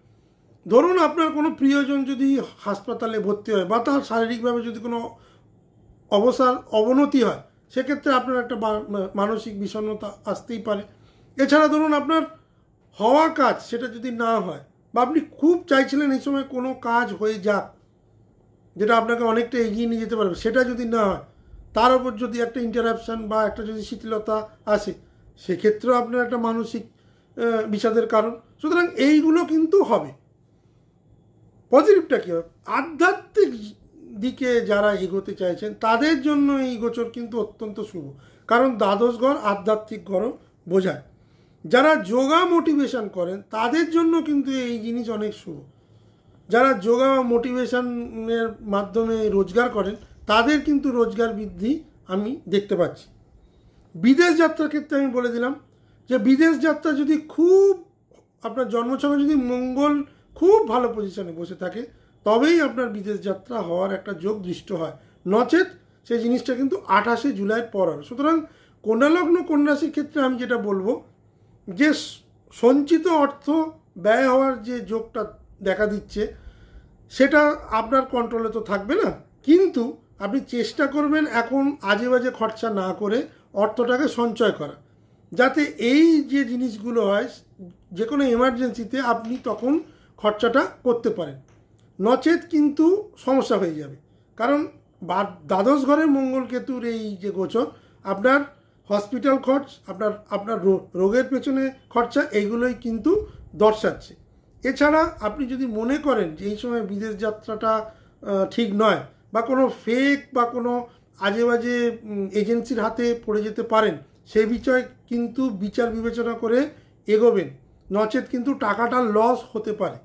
ধরুন আপনার কোনো প্রিয়জন যদি হাসপাতালে ভর্তি হয় বা তার শারীরিকভাবে যদি কোনো অবনতি হয়, সেক্ষেত্রে আপনার একটা মানসিক বিষণ্ণতা আসতেই পারে। এছাড়া ধরুন আপনার হওয়া কাজ সেটা যদি না হয়, বা আপনি খুব চাইছিলেন এই সময় কোনো কাজ হয়ে যাক যেটা আপনাকে অনেকটা এগিয়ে নিয়ে যেতে পারবে, সেটা যদি না হয়, তার উপর যদি একটা ইন্টারাপশান বা একটা যদি শিথিলতা আসে, সেক্ষেত্রেও আপনার একটা মানসিক বিষাদের কারণ। সুতরাং এইগুলো কিন্তু হবে। পজিটিভটা কী হবে? আধ্যাত্মিক দিকে যারা এগোতে চাইছেন তাদের জন্য এই গোচর কিন্তু অত্যন্ত শুভ, কারণ দ্বাদশ ঘর আধ্যাত্মিক ঘরও বোঝায়। যারা যোগা মোটিভেশন করেন তাদের জন্য কিন্তু এই জিনিস অনেক শুভ। যারা যোগা বা মোটিভেশনের মাধ্যমে রোজগার করেন তাদের কিন্তু রোজগার বৃদ্ধি আমি দেখতে পাচ্ছি। বিদেশ যাত্রার ক্ষেত্রে আমি বলে দিলাম যে বিদেশ যাত্রা যদি খুব আপনার জন্মছকে যদি মঙ্গল খুব ভালো পজিশনে বসে থাকে, তবেই আপনার বিদেশ যাত্রা হওয়ার একটা যোগ দৃষ্ট হয়, নচেত সেই জিনিসটা কিন্তু 28শে জুলাইয়ের পর হবে। সুতরাং কন্যা লগ্ন কন্যা রাশির ক্ষেত্রে আমি যেটা বলবো যে সঞ্চিত অর্থ ব্যয় হওয়ার যে যোগটা দেখা দিচ্ছে, সেটা আপনার কন্ট্রোলে তো থাকবে না, কিন্তু আপনি চেষ্টা করবেন এখন আজে বাজে খরচা না করে অর্থটাকে সঞ্চয় করা, যাতে এই যে জিনিসগুলো হয় যে কোনো এমার্জেন্সিতে আপনি তখন খরচাটা করতে পারেন, নচেত কিন্তু সমস্যা হয়ে যাবে। কারণ দ্বাদশ ঘরে মঙ্গল কেতুর এই যে গোচর, আপনার হসপিটাল খরচ, আপনার রোগের পেছনে খরচা, এইগুলোই কিন্তু দর্শাচ্ছে। এছাড়া আপনি যদি মনে করেন যে এই সময় বিদেশ যাত্রাটা ঠিক নয়, বা কোনো ফেক বা কোনো আজে বাজে এজেন্সির হাতে পড়ে যেতে পারেন, সেই বিষয় কিন্তু বিচার বিবেচনা করে এগোবেন, নচেত কিন্তু টাকাটা লস হতে পারে।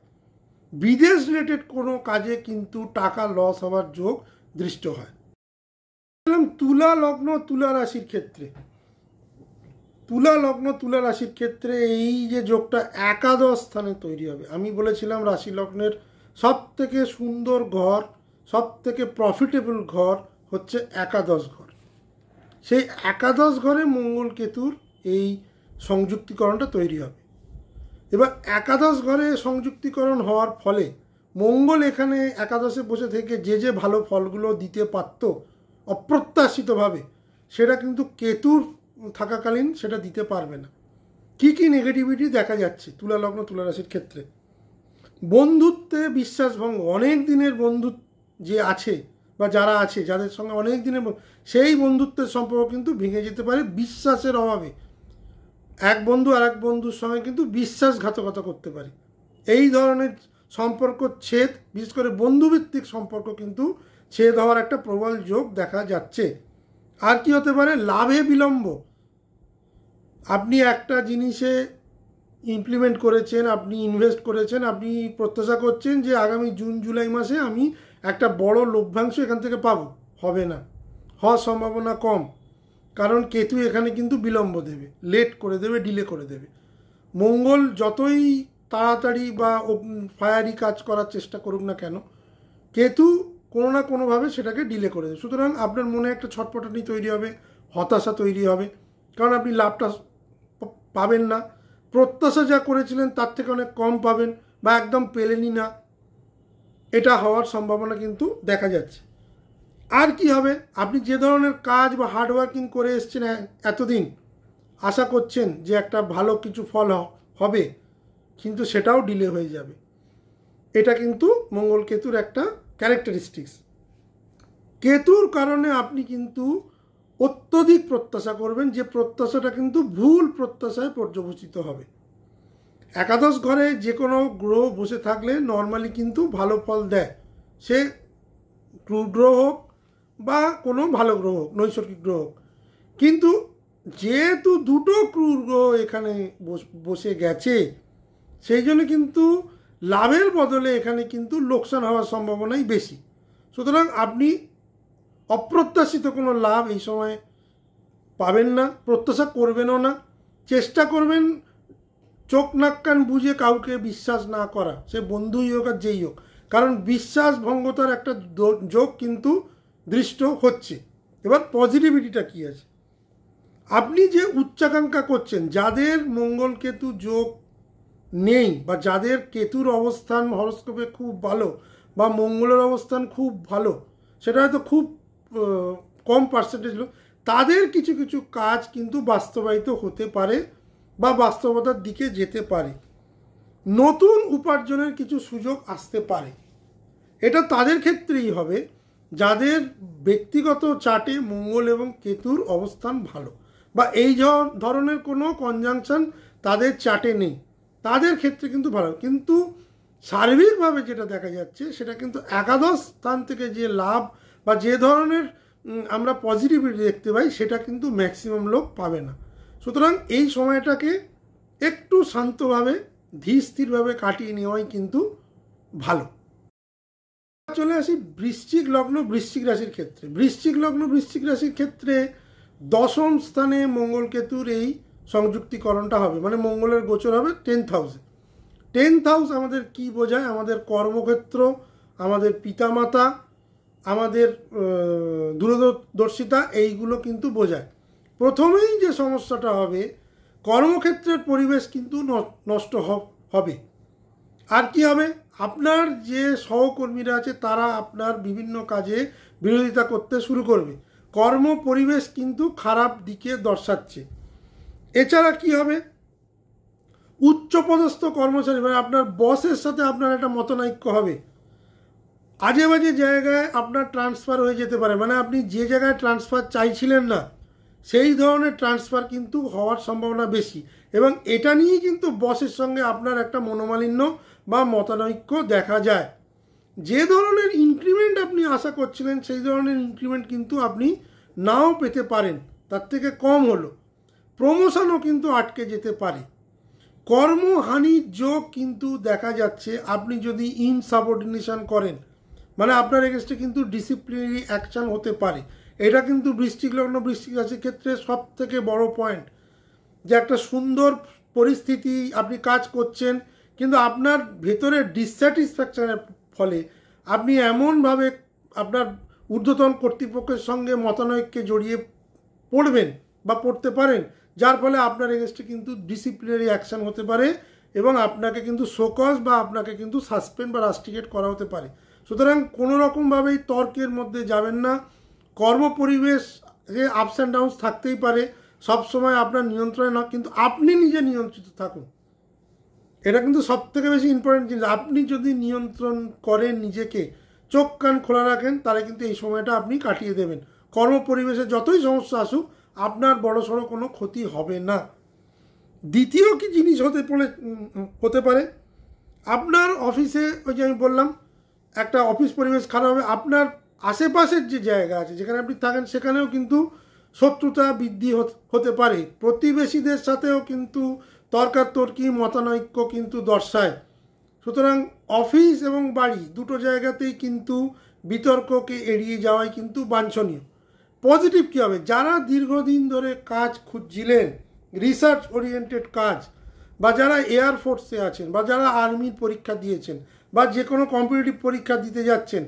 বিদেশ রিলেটেড কোনো কাজে কিন্তু টাকা লস হওয়ার যোগ দৃষ্ট হয়। তুলা লগ্ন তুলা রাশির ক্ষেত্রে, তুলা লগ্ন তুলা রাশির ক্ষেত্রে এই যে যোগটা একাদশ স্থানে তৈরি হবে। আমি বলেছিলাম রাশি লগ্নের সব থেকে সুন্দর ঘর, সব থেকে প্রফিটেবল ঘর হচ্ছে একাদশ ঘর। সেই একাদশ ঘরে মঙ্গল কেতুর এই সংযুক্তিকরণটা তৈরি হবে। এবার একাদশ ঘরে সংযুক্তিকরণ হওয়ার ফলে মঙ্গল এখানে একাদশে বসে থেকে যে ভালো ফলগুলো দিতে পারত অপ্রত্যাশিতভাবে, সেটা কিন্তু কেতুর থাকাকালীন সেটা দিতে পারবে না। কি কি নেগেটিভিটি দেখা যাচ্ছে তুলা লগ্ন তুলা রাশির ক্ষেত্রে? বন্ধুত্বে বিশ্বাসভঙ্গ, অনেক দিনের বন্ধু যে আছে বা যারা আছে, যাদের সঙ্গে অনেক দিনের, সেই বন্ধুত্বের সম্পর্ক কিন্তু ভেঙে যেতে পারে বিশ্বাসের অভাবে। এক বন্ধু আর এক বন্ধুর সঙ্গে কিন্তু বিশ্বাসঘাতকতা করতে পারে। এই ধরনের সম্পর্ক ছেদ, বিশেষ করে বন্ধুভিত্তিক সম্পর্ক কিন্তু ছেদ হওয়ার একটা প্রবল যোগ দেখা যাচ্ছে। আর কি হতে পারে? লাভে বিলম্ব। আপনি একটা জিনিসে ইমপ্লিমেন্ট করেছেন, আপনি ইনভেস্ট করেছেন, আপনি প্রত্যাশা করছেন যে আগামী জুন জুলাই মাসে আমি একটা বড় লভ্যাংশ এখান থেকে পাবো, হবে না, হওয়ার সম্ভাবনা কম। কারণ কেতু এখানে কিন্তু বিলম্ব দেবে, লেট করে দেবে, ডিলে করে দেবে। মঙ্গল যতই তাড়াতাড়ি বা ফায়ারি কাজ করার চেষ্টা করুক না কেন, কেতু কোনো না কোনোভাবে সেটাকে ডিলে করে দেবে। সুতরাং আপনার মনে একটা ছটপটানি তৈরি হবে, হতাশা তৈরি হবে, কারণ আপনি লাভটা পাবেন না, প্রত্যাশা যা করেছিলেন তার থেকে অনেক কম পাবেন, বা একদম পেলেনই না, এটা হওয়ার সম্ভাবনা কিন্তু দেখা যাচ্ছে। আর কি হবে? আপনি যে ধরনের কাজ বা হার্ডওয়ার্কিং করে এসছেন এতদিন, আশা করছেন যে একটা ভালো কিছু ফল হবে, কিন্তু সেটাও ডিলে হয়ে যাবে। এটা কিন্তু মঙ্গল কেতুর একটা ক্যারেক্টারিস্টিক্স। কেতুর কারণে আপনি কিন্তু অত্যধিক প্রত্যাশা করবেন, যে প্রত্যাশাটা কিন্তু ভুল প্রত্যাশায় পর্যবসিত হবে। একাদশ ঘরে যে কোনো গ্রহ বসে থাকলে নর্মালি কিন্তু ভালো ফল দেয়, সে ক্রুর গ্রহ হোক বা কোনো ভালো গ্রহ হোক, নৈসর্গিক গ্রহ হোক। কিন্তু যেহেতু দুটো ক্রুর গ্রহ এখানে বসে গেছে, সেই জন্য কিন্তু লাভের বদলে এখানে কিন্তু লোকসান হওয়ার সম্ভাবনাই বেশি। সুতরাং আপনি অপ্রত্যাশিত কোনো লাভ এই সময় পাবেন না, প্রত্যাশা করবেনও না। চেষ্টা করবেন চোখ নাক কান বুঝে কাউকে বিশ্বাস না করা, সে বন্ধুই হোক আর যেই হোক, কারণ বিশ্বাস ভঙ্গতার একটা যোগ কিন্তু দৃষ্ট হচ্ছে। এবার পজিটিভিটিটা কী আছে, আপনি যে উচ্চাকাঙ্ক্ষা করছেন, যাদের মঙ্গল কেতু যোগ নেই বা যাদের কেতুর অবস্থান হরস্কোপে খুব ভালো বা মঙ্গলের অবস্থান খুব ভালো, সেটা হয়তো খুব কম পার্সেন্টেজ লোক, তাদের কিছু কিছু কাজ কিন্তু বাস্তবায়িত হতে পারে বা বাস্তবতার দিকে যেতে পারে, নতুন উপার্জনের কিছু সুযোগ আসতে পারে। এটা তাদের ক্ষেত্রেই হবে যাদের ব্যক্তিগত চার্টে মঙ্গল এবং কেতুর অবস্থান ভালো বা এই ধরনের কোনো কনজাংশন তাদের চার্টে নেই, তাদের ক্ষেত্রে কিন্তু ভালো। কিন্তু সার্বিকভাবে যেটা দেখা যাচ্ছে সেটা কিন্তু একাদশ স্থান থেকে যে লাভ বা যে ধরনের আমরা পজিটিভিটি দেখতে পাই সেটা কিন্তু ম্যাক্সিমাম লোক পাবে না। সুতরাং এই সময়টাকে একটু শান্তভাবে ধীর স্থিরভাবে কাটিয়ে নেওয়াই কিন্তু ভালো। চলে আসি বৃশ্চিক লগ্ন বৃশ্চিক রাশির ক্ষেত্রে। বৃশ্চিক লগ্ন বৃশ্চিক রাশির ক্ষেত্রে দশম স্থানে মঙ্গল কেতুর এই সংযুক্তিকরণটা হবে, মানে মঙ্গলের গোচর হবে 10th হাউসে। 10th হাউস আমাদের কি বোঝায়, আমাদের কর্মক্ষেত্র, আমাদের পিতামাতা, আমাদের দূরদর্শিতা, এইগুলো কিন্তু বোঝায়। প্রথমেই যে সমস্যাটা হবে, কর্মক্ষেত্রের পরিবেশ কিন্তু নষ্ট হবে। আর কি হবে, আপনার যে সহকর্মীরা আছে তারা আপনার বিভিন্ন কাজে বিরোধিতা করতে শুরু করবে, কর্ম পরিবেশ কিন্তু খারাপ দিকে দর্শাচ্ছে। এছাড়া কি হবে, উচ্চপদস্থ কর্মচারী মানে আপনার বসের সাথে আপনার একটা মতনৈক্য হবে, আজে বাজে জায়গায় আপনার ট্রান্সফার হয়ে যেতে পারে, মানে আপনি যে জায়গায় ট্রান্সফার চাইছিলেন না সেই ধরনের ট্রান্সফার কিন্তু হওয়ার সম্ভাবনা বেশি, এবং এটা নিয়েই কিন্তু বসের সঙ্গে আপনার একটা মনোমালিন্য বা মতানৈক্য দেখা যায়। যে ধরনের ইনক্রিমেন্ট আপনি আশা করছিলেন সেই ধরনের ইনক্রিমেন্ট কিন্তু আপনি নাও পেতে পারেন, তার থেকে কম হলো। প্রমোশনও কিন্তু আটকে যেতে পারে। কর্মহানির যোগ কিন্তু দেখা যাচ্ছে, আপনি যদি ইনসাবঅর্ডিনেশন করেন, মানে আপনার এগেনস্টে কিন্তু ডিসিপ্লিনারি অ্যাকশন হতে পারে। এটা কিন্তু বৃশ্চিক লগ্ন বৃশ্চিক রাশির ক্ষেত্রে সব থেকে বড় পয়েন্ট, যে একটা সুন্দর পরিস্থিতি, আপনি কাজ করছেন কিন্তু আপনার ভেতরে ডিসস্যাটিসফ্যাকশনের ফলে আপনি এমনভাবে আপনার ঊর্ধ্বতন কর্তৃপক্ষের সঙ্গে মতানৈক্যে জড়িয়ে পড়বেন বা পড়তে পারেন, যার ফলে আপনার এগেনস্টে কিন্তু ডিসিপ্লিনারি অ্যাকশন হতে পারে এবং আপনাকে কিন্তু শোকজ বা আপনাকে কিন্তু সাসপেন্ড বা রাস্টিকেট করা হতে পারে। সুতরাং কোনো রকমভাবেই তর্কের মধ্যে যাবেন না। কর্ম পরিবেশ আপস অ্যান্ড ডাউনস থাকতেই পারে, সবসময় আপনার নিয়ন্ত্রণে না, কিন্তু আপনি নিজে নিয়ন্ত্রিত থাকুন। এটা কিন্তু সব থেকে বেশি ইম্পর্টেন্ট জিনিস। আপনি যদি নিয়ন্ত্রণ করেন নিজেকে, চোখ কান খোলা রাখেন, তাহলে কিন্তু এই সময়টা আপনি কাটিয়ে দেবেন। কর্ম পরিবেশে যতই সমস্যা আসুক আপনার বড়সড় কোনো ক্ষতি হবে না। দ্বিতীয় কি জিনিস হতে পারে, আপনার অফিসে ওই যে আমি বললাম একটা অফিস পরিবেশ খারাপ হবে, আপনার আশেপাশের যে জায়গা আছে যেখানে আপনি থাকেন সেখানেও কিন্তু শত্রুতা বৃদ্ধি হতে পারে। প্রতিবেশীদের সাথেও কিন্তু তর্কাতর্কি মতানৈক্য কিন্তু দর্শায়। সুতরাং অফিস এবং বাড়ি দুটো জায়গাতেই কিন্তু বিতর্ককে এড়িয়ে যাওয়াই কিন্তু বাঞ্ছনীয়। পজিটিভ কী হবে, যারা দীর্ঘদিন ধরে কাজ খুঁজছিলেন, রিসার্চ ওরিয়েন্টেড কাজ, বা যারা এয়ারফোর্সে আছেন, বা যারা আর্মির পরীক্ষা দিয়েছেন, বা যে কোনো কম্পিটিটিভ পরীক্ষা দিতে যাচ্ছেন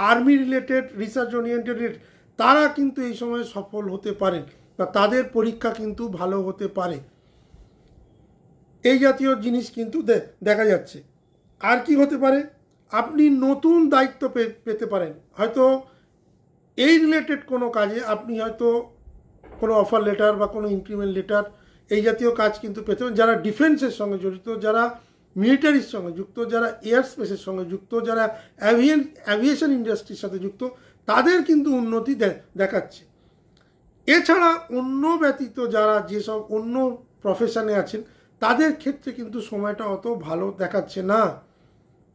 আর্মি রিলেটেড রিসার্চ ওরিয়েন্টেড, তারা কিন্তু এই সময় সফল হতে পারেন বা তাদের পরীক্ষা কিন্তু ভালো হতে পারে। এই জাতীয় জিনিস কিন্তু দেখা যাচ্ছে। আর কি হতে পারে, আপনি নতুন দায়িত্ব পেতে পারেন, হয়তো এই রিলেটেড কোনো কাজে আপনি হয়তো কোনো অফার লেটার বা কোনো ইনক্রিমেন্ট লেটার এই জাতীয় কাজ কিন্তু পেতে পারেন। যারা ডিফেন্সের সঙ্গে জড়িত, যারা মিলিটারির সঙ্গে যুক্ত, যারা এয়ার স্পেসের সঙ্গে যুক্ত, যারা অ্যাভিয়েশন ইন্ডাস্ট্রির সাথে যুক্ত, তাদের কিন্তু উন্নতি দেখাচ্ছে। এছাড়া অন্য ব্যতীত যারা যেসব অন্য প্রফেশনে আছেন তাদের ক্ষেত্রে কিন্তু সময়টা অত ভালো দেখাচ্ছে না,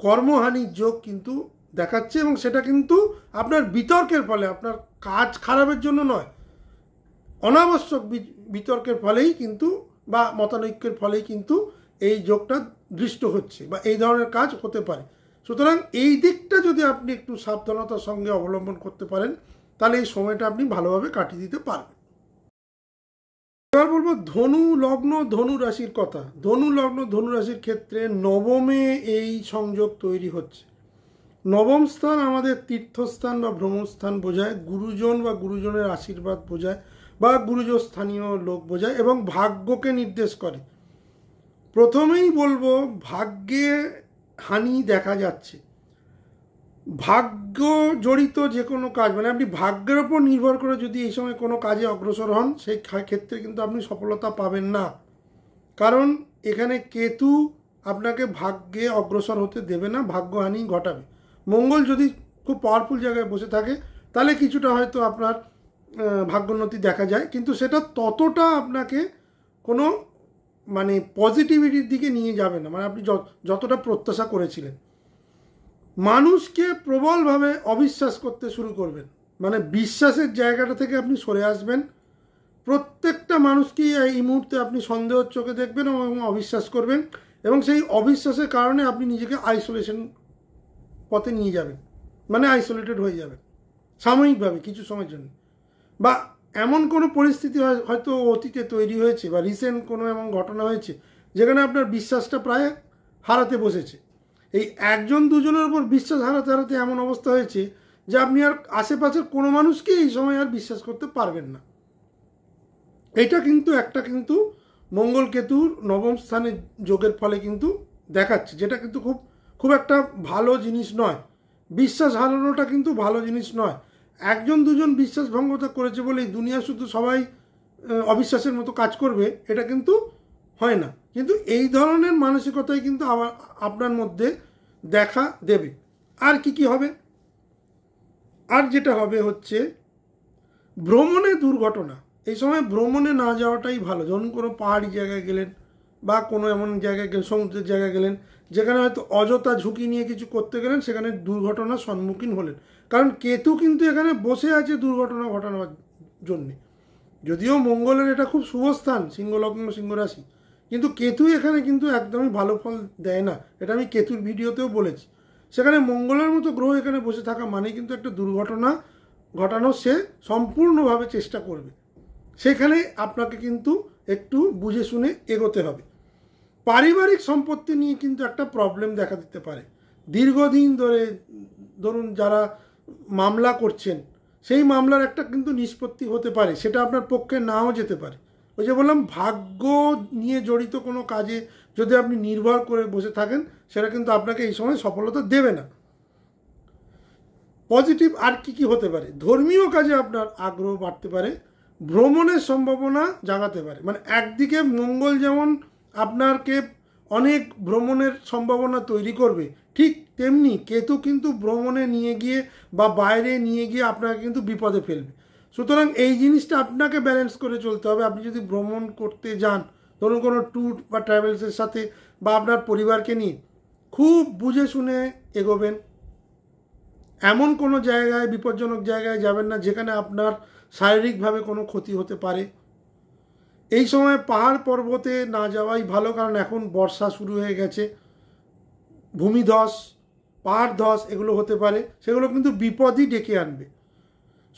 কর্মহানির যোগ কিন্তু দেখাচ্ছে, এবং সেটা কিন্তু আপনার বিতর্কের ফলে, আপনার কাজ খারাপের জন্য নয়, অনাবশ্যক বিতর্কের ফলেই কিন্তু বা মতানৈক্যের ফলেই কিন্তু এই যোগটা দৃষ্ট হচ্ছে বা এই ধরনের কাজ হতে পারে। সুতরাং এই দিকটা যদি আপনি একটু সাবধানতার সঙ্গে অবলম্বন করতে পারেন তাহলে এই সময়টা আপনি ভালোভাবে কাটিয়ে দিতে পারবেন। এবার বলবো ধনু লগ্ন ধনু রাশির কথা। ধনু লগ্ন ধনু রাশির ক্ষেত্রে নবমে এই সংযোগ তৈরি হচ্ছে। নবম স্থান আমাদের তীর্থস্থান বা ভ্রমণস্থান বোঝায়, গুরুজন বা গুরুজনের আশীর্বাদ বোঝায়, বা গুরুজন স্থানীয় লোক বোঝায়, এবং ভাগ্যকে নির্দেশ করে। প্রথমেই বলবো ভাগ্যে হানি দেখা যাচ্ছে। ভাগ্য জড়িত যে কোনো কাজ, মানে আপনি ভাগ্যের ওপর নির্ভর করে যদি এই সময় কোনো কাজে অগ্রসর হন, সেই ক্ষেত্রে কিন্তু আপনি সফলতা পাবেন না। কারণ এখানে কেতু আপনাকে ভাগ্যে অগ্রসর হতে দেবে না, ভাগ্যহানি ঘটাবে। মঙ্গল যদি খুব পাওয়ারফুল জায়গায় বসে থাকে তাহলে কিছুটা হয়তো আপনার ভাগ্যোন্নতি দেখা যায়, কিন্তু সেটা ততটা আপনাকে কোনো মানে পজিটিভিটির দিকে নিয়ে যাবে না, মানে আপনি যতটা প্রত্যাশা করেছিলেন। মানুষকে প্রবলভাবে অবিশ্বাস করতে শুরু করবেন, মানে বিশ্বাসের জায়গাটা থেকে আপনি সরে আসবেন। প্রত্যেকটা মানুষকেই এই মুহূর্তে আপনি সন্দেহের চোখে দেখবেন এবং অবিশ্বাস করবেন, এবং সেই অবিশ্বাসের কারণে আপনি নিজেকে আইসোলেশন পথে নিয়ে যাবেন, মানে আইসোলেটেড হয়ে যাবেন সাময়িকভাবে কিছু সময়ের জন্য। বা এমন কোনো পরিস্থিতি হয়তো অতীতে তৈরি হয়েছে বা রিসেন্ট কোনো এমন ঘটনা হয়েছে যেখানে আপনার বিশ্বাসটা প্রায় হারাতে বসেছে। এই একজন দুজনের উপর বিশ্বাস হারাতে হারাতে এমন অবস্থা হয়েছে যে আপনি আর আশেপাশের কোনো মানুষকে এই সময় আর বিশ্বাস করতে পারবেন না। এটা কিন্তু একটা মঙ্গল কেতুর নবম স্থানে যোগের ফলে কিন্তু দেখাচ্ছে, যেটা কিন্তু খুব একটা ভালো জিনিস নয়। বিশ্বাস হারানোটা কিন্তু ভালো জিনিস নয়। একজন দুজন বিশ্বাস ভঙ্গতা করেছে বলেই দুনিয়া শুধু সবাই অবিশ্বাসের মতো কাজ করবে, এটা কিন্তু হয় না। কিন্তু এই ধরনের মানসিকতাই কিন্তু আপনার মধ্যে দেখা দেবে। আর কি হবে? আর যেটা হবে হচ্ছে ভ্রমণে দুর্ঘটনা। এই সময় ভ্রমণে না যাওয়াটাই ভালো। ধরুন কোনো পাহাড়ি জায়গায় গেলেন বা কোনো এমন জায়গায় গেলেন, সমুদ্রের জায়গায় গেলেন যেখানে হয়তো অযথা ঝুঁকি নিয়ে কিছু করতে গেলেন, সেখানে দুর্ঘটনার সম্মুখীন হলেন। কারণ কেতু কিন্তু এখানে বসে আছে দুর্ঘটনা ঘটানোর জন্যে। যদিও মঙ্গলের এটা খুব শুভ স্থান, সিংহলগ্ন সিংহ রাশি, কিন্তু কেতু এখানে কিন্তু একদমই ভালো ফল দেয় না। এটা আমি কেতুর ভিডিওতেও বলেছি। সেখানে মঙ্গলের মতো গ্রহ এখানে বসে থাকা মানে কিন্তু একটা দুর্ঘটনা ঘটানোর সে সম্পূর্ণভাবে চেষ্টা করবে। সেখানে আপনাকে কিন্তু একটু বুঝে শুনে এগোতে হবে। পারিবারিক সম্পত্তি নিয়ে কিন্তু একটা প্রবলেম দেখা দিতে পারে। দীর্ঘদিন ধরে ধরুন যারা মামলা করছেন, সেই মামলার একটা কিন্তু নিষ্পত্তি হতে পারে, সেটা আপনার পক্ষে নাও যেতে পারে। ওই যে বললাম, ভাগ্য নিয়ে জড়িত কোনো কাজে যদি আপনি নির্ভর করে বসে থাকেন, সেটা কিন্তু আপনাকে এই সময় সফলতা দেবে না। পজিটিভ আর কি হতে পারে? ধর্মীয় কাজে আপনার আগ্রহ বাড়তে পারে, ভ্রমণের সম্ভাবনা জাগাতে পারে। মানে একদিকে মঙ্গল যেমন আপনাকে অনেক ভ্রমণের সম্ভাবনা তৈরি করবে, ঠিক তেমনি কেতু কিন্তু ভ্রমণে নিয়ে গিয়ে বা বাইরে নিয়ে গিয়ে আপনাকে কিন্তু বিপদে ফেলবে। সুতরাং এই জিনিসটা আপনাকে ব্যালেন্স করে চলতে হবে। আপনি যদি ভ্রমণ করতে যান, ধরুন কোনো ট্যুর বা ট্রাভেলসের সাথে বা আপনার পরিবারকে নিয়ে, খুব বুঝে শুনে এগোবেন। এমন কোনো জায়গায়, বিপজ্জনক জায়গায় যাবেন না যেখানে আপনার শারীরিকভাবে কোনো ক্ষতি হতে পারে। এই সময় পাহাড় পর্বতে না যাওয়াই ভালো, কারণ এখন বর্ষা শুরু হয়ে গেছে। ভূমিধস, পাহাড় ধস এগুলো হতে পারে, সেগুলো কিন্তু বিপদই ডেকে আনবে।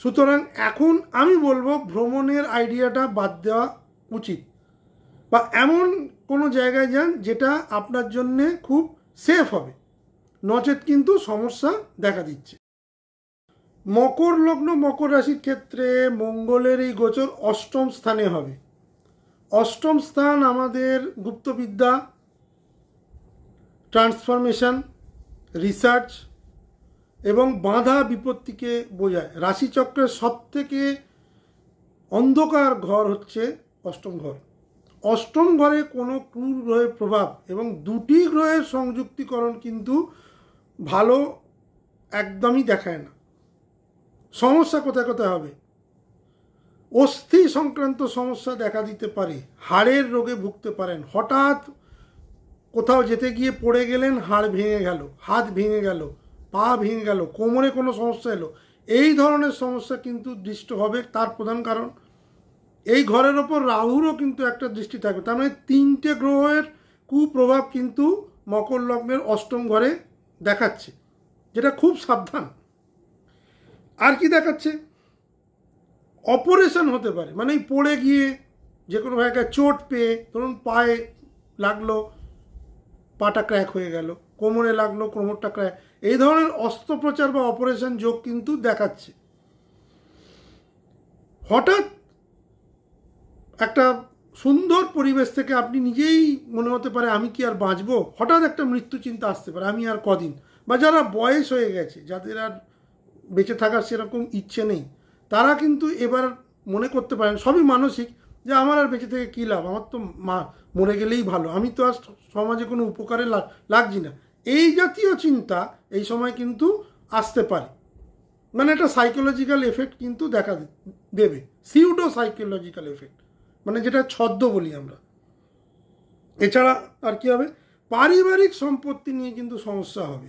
সুতরাং এখন আমি বলবো ভ্রমণের আইডিয়াটা বাদ দেওয়া উচিত, বা এমন কোনো জায়গায় যান যেটা আপনার জন্যে খুব সেফ হবে, নচেত কিন্তু সমস্যা দেখা দিচ্ছে। মকর লগ্ন মকর রাশির ক্ষেত্রে মঙ্গলের এই গোচর অষ্টম স্থানে হবে। অষ্টম স্থান আমাদের গুপ্তবিদ্যা, ট্রান্সফরমেশন, রিসার্চ এবং বাধা বিপত্তিকে বোঝায়। রাশিচক্রের সবথেকে অন্ধকার ঘর হচ্ছে অষ্টম ঘর। অষ্টম ঘরে কোনো ক্রূর গ্রহের প্রভাব এবং দুটি গ্রহের সংযুক্তিকরণ কিন্তু ভালো একদমই দেখায় না। সমস্যা কোথায় কোথায় হবে? অস্থি সংক্রান্ত সমস্যা দেখা দিতে পারে, হাড়ের রোগে ভুগতে পারেন। হঠাৎ কোথাও যেতে গিয়ে পড়ে গেলেন, হাড় ভেঙে গেল, হাত ভেঙে গেল, পা ভেঙে গেল, কোমরে কোনো সমস্যা এলো, এই ধরনের সমস্যা কিন্তু দৃষ্ট হবে। তার প্রধান কারণ এই ঘরের ওপর রাহুরও কিন্তু একটা দৃষ্টি থাকবে। তার মানে তিনটে গ্রহের কুপ্রভাব কিন্তু মকর লগ্নের অষ্টম ঘরে দেখাচ্ছে, যেটা খুব সাবধান। আর কি দেখাচ্ছে? অপারেশন হতে পারে, মানে পড়ে গিয়ে যে কোনো জায়গায় চোট পেয়ে, ধরুন পায়ে লাগলো, পাটা ক্র্যাক হয়ে গেল, কোমরে লাগলো, কোমরটা ক্র্যাক, এই ধরনের অস্ত্রোপচার বা অপারেশন যোগ কিন্তু দেখাচ্ছে। হঠাৎ একটা সুন্দর পরিবেশ থেকে আপনি নিজেই মনে হতে পারে আমি কি আর বাঁচবো, হঠাৎ একটা মৃত্যু চিন্তা আসতে পারে আমি আর কদিন, বা যারা বয়স হয়ে গেছে, যাদের আর বেঁচে থাকার সেরকম ইচ্ছে নেই, তারা কিন্তু এবার মনে করতে পারেন, সবই মানসিক, যে আমার আর বেঁচে থেকে কী লাভ, আমার তো মরে গেলেই ভালো, আমি তো আর সমাজে কোনো উপকারে লাগছি না। এই জাতীয় চিন্তা এই সময় কিন্তু আসতে পারে। মানে একটা সাইকোলজিক্যাল এফেক্ট কিন্তু দেখা দেবে, সিউডো সাইকোলজিক্যাল এফেক্ট, মানে যেটা ছদ্ম বলি আমরা। এছাড়া আর কি হবে, পারিবারিক সম্পত্তি নিয়ে কিন্তু সমস্যা হবে।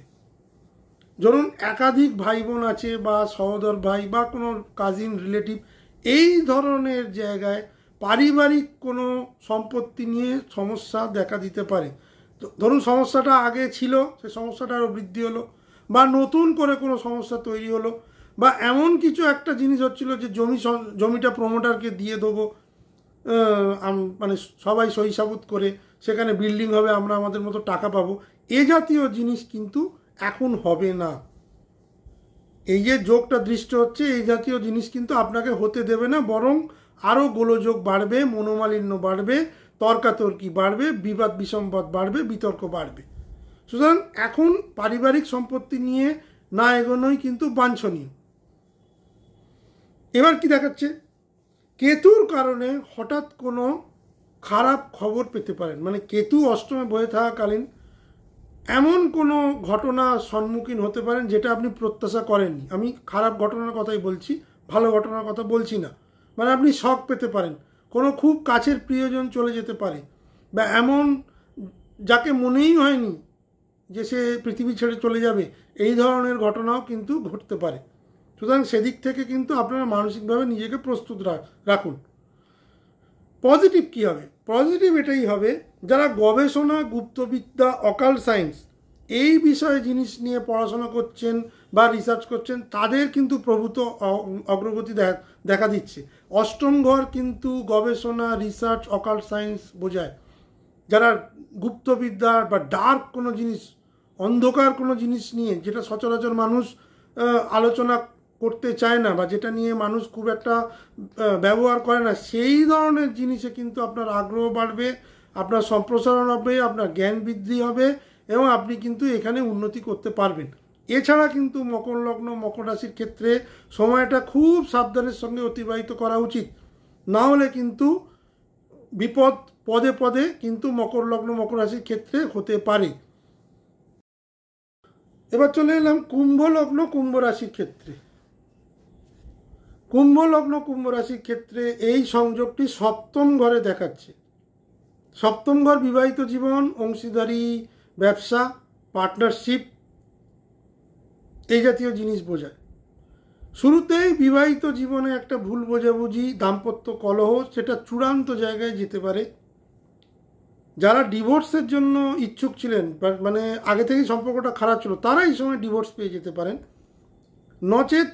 ধরুন একাধিক ভাই বোন আছে, বা সহোদর ভাই বা কোনো কাজিন রিলেটিভ, এই ধরনের জায়গায় পারিবারিক কোনো সম্পত্তি নিয়ে সমস্যা দেখা দিতে পারে। ধরুন সমস্যাটা আগে ছিল, সে সমস্যাটা আরও বৃদ্ধি হলো, বা নতুন করে কোনো সমস্যা তৈরি হলো, বা এমন কিছু একটা জিনিস হচ্ছিল যে জমিটা প্রমোটারকে দিয়ে দেবো, মানে সবাই সই সাবুত করে সেখানে বিল্ডিং হবে, আমরা আমাদের মতো টাকা পাবো, এ জাতীয় জিনিস কিন্তু এখন হবে না। এই যে যোগটা দৃষ্ট হচ্ছে, এই জাতীয় জিনিস কিন্তু আপনাকে হতে দেবে না, বরং আরও গোলযোগ বাড়বে, মনোমালিন্য বাড়বে, তর্কাতর্কি বাড়বে, বিবাদ বিসম্বাদ বাড়বে, বিতর্ক বাড়বে। সুতরাং এখন পারিবারিক সম্পত্তি নিয়ে না এগোনোই কিন্তু বাঞ্ছনীয়। এবার কি দেখাচ্ছে, কেতুর কারণে হঠাৎ কোনো খারাপ খবর পেতে পারেন, মানে কেতু অষ্টমে বয়ে থাকাকালীন এমন কোনো ঘটনা সম্মুখীন হতে পারেন যেটা আপনি প্রত্যাশা করেননি। আমি খারাপ ঘটনার কথাই বলছি, ভালো ঘটনার কথা বলছি না। মানে আপনি শক পেতে পারেন, কোনো খুব কাছের প্রিয়জন চলে যেতে পারে, বা এমন যাকে মনেই হয়নি যে সে পৃথিবী ছেড়ে চলে যাবে, এই ধরনের ঘটনাও কিন্তু ঘটতে পারে। সুতরাং সেদিক থেকে কিন্তু আপনারা মানসিকভাবে নিজেকে প্রস্তুত রাখুন। পজিটিভ কী হবে? পজিটিভ এটাই হবে, যারা গবেষণা, গুপ্তবিদ্যা, অকাল্ট সায়েন্স এই বিষয়ে জিনিস নিয়ে পড়াশোনা করছেন বা রিসার্চ করছেন, তাদের কিন্তু প্রভূত অগ্রগতি দেখা দিচ্ছে। অষ্টম ঘর কিন্তু গবেষণা, রিসার্চ, অকাল্ট সায়েন্স বোঝায়। যারা গুপ্তবিদ্যা বা ডার্ক কোনো জিনিস, অন্ধকার কোনো জিনিস নিয়ে, যেটা সচরাচর মানুষ আলোচনা করতে চায় না, বা যেটা নিয়ে মানুষ খুব একটা ব্যবহার করে না, সেই ধরনের জিনিসে কিন্তু আপনার আগ্রহ বাড়বে, আপনার সম্প্রসারণ হবে, আপনার জ্ঞান বৃদ্ধি হবে, এবং আপনি কিন্তু এখানে উন্নতি করতে পারবেন। এছাড়া কিন্তু মকর লগ্ন, মকর রাশির ক্ষেত্রে সময়টা খুব সাবধানের সঙ্গে অতিবাহিত করা উচিত, না হলে কিন্তু বিপদ পদে পদে কিন্তু মকর লগ্ন, মকর রাশির ক্ষেত্রে হতে পারে। এবার চলে এলাম কুম্ভ লগ্ন, কুম্ভ রাশির ক্ষেত্রে। কুম্ভ লগ্ন, কুম্ভ রাশির ক্ষেত্রে এই সংযোগটি সপ্তম ঘরে দেখাচ্ছে। সপ্তম ঘর বিবাহিত জীবন, অংশীদারি, ব্যবসা, পার্টনারশিপ, এই জাতীয় জিনিস বোঝায়। শুরুতেই বিবাহিত জীবনে একটা ভুল বোঝাবুঝি, দাম্পত্য কলহ, সেটা চূড়ান্ত জায়গায় যেতে পারে। যারা ডিভোর্সের জন্য ইচ্ছুক ছিলেন, মানে আগে থেকেই সম্পর্কটা খারাপ ছিল, তারা এই সময় ডিভোর্স পেয়ে যেতে পারেন। নচেত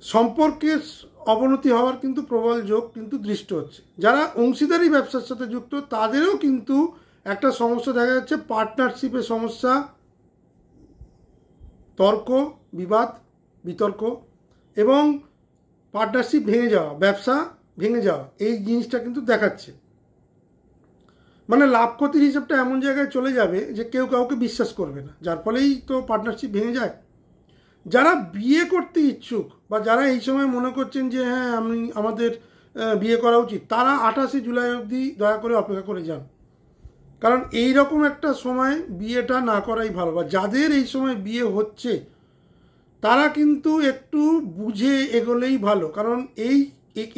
সম্পর্কের অবনতি হওয়ার কিন্তু প্রবল যোগ কিন্তু দৃষ্ট হচ্ছে। যারা অংশীদারি ব্যবসার সাথে যুক্ত, তাদেরও কিন্তু একটা সমস্যা দেখা যাচ্ছে, পার্টনারশিপের সমস্যা, তর্ক, বিবাদ, বিতর্ক, এবং পার্টনারশিপ ভেঙে যাওয়া, ব্যবসা ভেঙে যাওয়া, এই জিনিসটা কিন্তু দেখাচ্ছে। মানে লাভ ক্ষতির হিসাবটা এমন জায়গায় চলে যাবে যে কেউ কাউকে বিশ্বাস করবে না, যার ফলেই তো পার্টনারশিপ ভেঙে যায়। যারা বিয়ে করতে ইচ্ছুক, বা যারা এই সময় মনে করছেন যে হ্যাঁ আমাদের বিয়ে করা উচিত, তারা 28 জুলাই অবধি দয়া করে অপেক্ষা করে যান। কারণ এই রকম একটা সময় বিয়েটা না করাই ভালো। বা যাদের এই সময় বিয়ে হচ্ছে, তারা কিন্তু একটু বুঝে এগোলেই ভালো। কারণ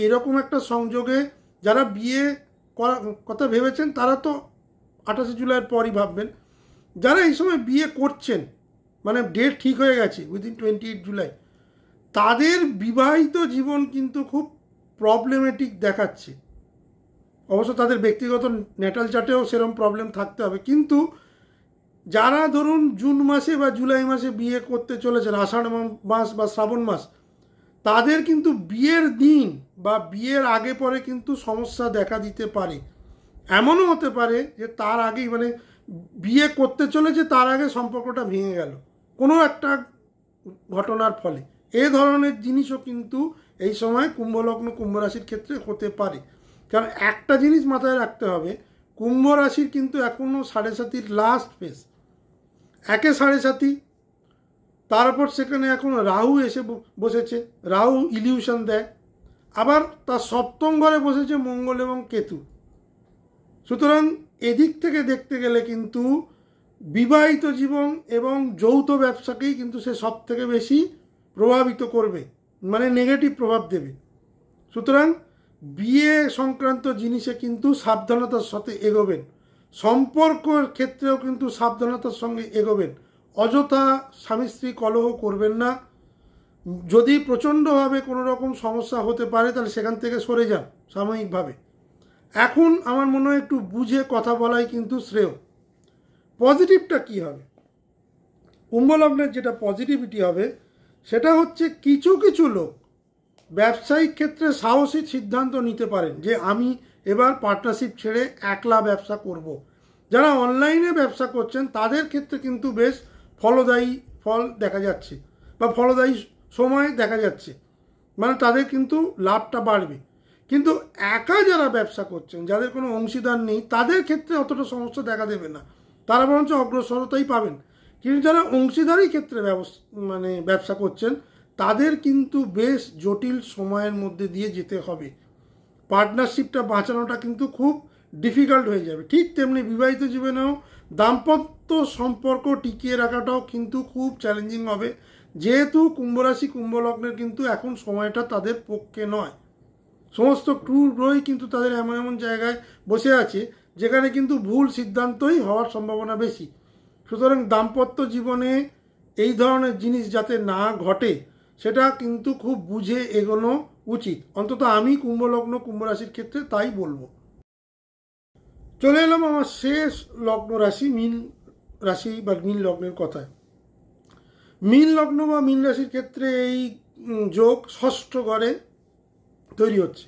এরকম একটা সংযোগে যারা বিয়ে করার কথা ভেবেছেন, তারা তো 28 জুলাইয়ের পরই ভাববেন। যারা এই সময় বিয়ে করছেন, মানে ডেট ঠিক হয়ে গেছে উইদিন 28 জুলাই, তাদের বিবাহিত জীবন কিন্তু খুব প্রবলেমেটিক দেখাচ্ছে। অবশ্য তাদের ব্যক্তিগত ন্যাটাল চার্টেও সেরকম প্রবলেম থাকতে হবে, কিন্তু যারা ধরুন জুন মাসে বা জুলাই মাসে বিয়ে করতে চলেছেন, আষাঢ় মাস বা শ্রাবণ মাস, তাদের কিন্তু বিয়ের দিন বা বিয়ের আগে পরে কিন্তু সমস্যা দেখা দিতে পারে। এমনও হতে পারে যে তার আগেই মানে বিয়ে করতে চলেছে, তার আগে সম্পর্কটা ভেঙে গেল কোনো একটা ঘটনার ফলে। এ ধরনের জিনিসও কিন্তু এই সময় কুম্ভলগ্ন কুম্ভ রাশির ক্ষেত্রে হতে পারে। কারণ একটা জিনিস মাথায় রাখতে হবে, কুম্ভ রাশির কিন্তু এখনও 7.5 লাস্ট ফেজ। একে 7.5, তারপর সেখানে এখন রাহু এসে বসেছে, রাহু ইলিউশন দেয়, আবার তার সপ্তম ঘরে বসেছে মঙ্গল এবং কেতু। সুতরাং এদিক থেকে দেখতে গেলে কিন্তু বিবাহিত জীবন এবং যৌথ ব্যবসাকেই কিন্তু সে সব থেকে বেশি প্রভাবিত করবে, মানে নেগেটিভ প্রভাব দেবে। সুতরাং বিয়ে সংক্রান্ত জিনিসে কিন্তু সাবধানতার সাথে এগোবেন, সম্পর্কের ক্ষেত্রেও কিন্তু সাবধানতার সঙ্গে এগোবেন। অযথা স্বামী স্ত্রী কলহ করবেন না। যদি প্রচণ্ডভাবে কোনো রকম সমস্যা হতে পারে তাহলে সেখান থেকে সরে যান সাময়িকভাবে। এখন আমার মনে হয় একটু বুঝে কথা বলাই কিন্তু শ্রেয়। পজিটিভটা কি হবে? কুম্ভলগ্নের যেটা পজিটিভিটি হবে সেটা হচ্ছে কিছু কিছু লোক ব্যবসায়িক ক্ষেত্রে সাহসী সিদ্ধান্ত নিতে পারেন যে আমি এবার পার্টনারশিপ ছেড়ে একলা ব্যবসা করব। যারা অনলাইনে ব্যবসা করছেন তাদের ক্ষেত্রে কিন্তু বেশ ফলদায়ী ফল দেখা যাচ্ছে বা ফলদায়ী সময় দেখা যাচ্ছে, মানে তাদের কিন্তু লাভটা বাড়বে। কিন্তু একা যারা ব্যবসা করছেন, যাদের কোনো অংশীদার নেই, তাদের ক্ষেত্রে অতটা সমস্যা দেখা দেবে না, তারা বরঞ্চ অগ্রসরতাই পাবেন। কিন্তু যারা অংশীদারি ক্ষেত্রে ব্যবসা করছেন তাদের কিন্তু বেশ জটিল সময়ের মধ্যে দিয়ে যেতে হবে। পার্টনারশিপটা বাঁচানোটা কিন্তু খুব ডিফিকাল্ট হয়ে যাবে। ঠিক তেমনি বিবাহিত জীবনেও দাম্পত্য সম্পর্ক টিকিয়ে রাখাটাও কিন্তু খুব চ্যালেঞ্জিং হবে, যেহেতু কুম্ভরাশি কুম্ভলগ্নের কিন্তু এখন সময়টা তাদের পক্ষে নয়। সমস্ত গ্রহই কিন্তু তাদের এমন এমন জায়গায় বসে আছে যেখানে কিন্তু ভুল সিদ্ধান্তই হওয়ার সম্ভাবনা বেশি। সুতরাং দাম্পত্য জীবনে এই ধরনের জিনিস যাতে না ঘটে সেটা কিন্তু খুব বুঝে এগোনো উচিত। অন্তত আমি কুম্ভলগ্ন কুম্ভরাশির ক্ষেত্রে তাই বলবো। চলে এলাম আমার শেষ লগ্ন রাশি মীন রাশি বা মীন লগ্নের কথায়। মীন লগ্ন বা মীন রাশির ক্ষেত্রে এই যোগ ষষ্ঠ ঘরে তৈরি হচ্ছে।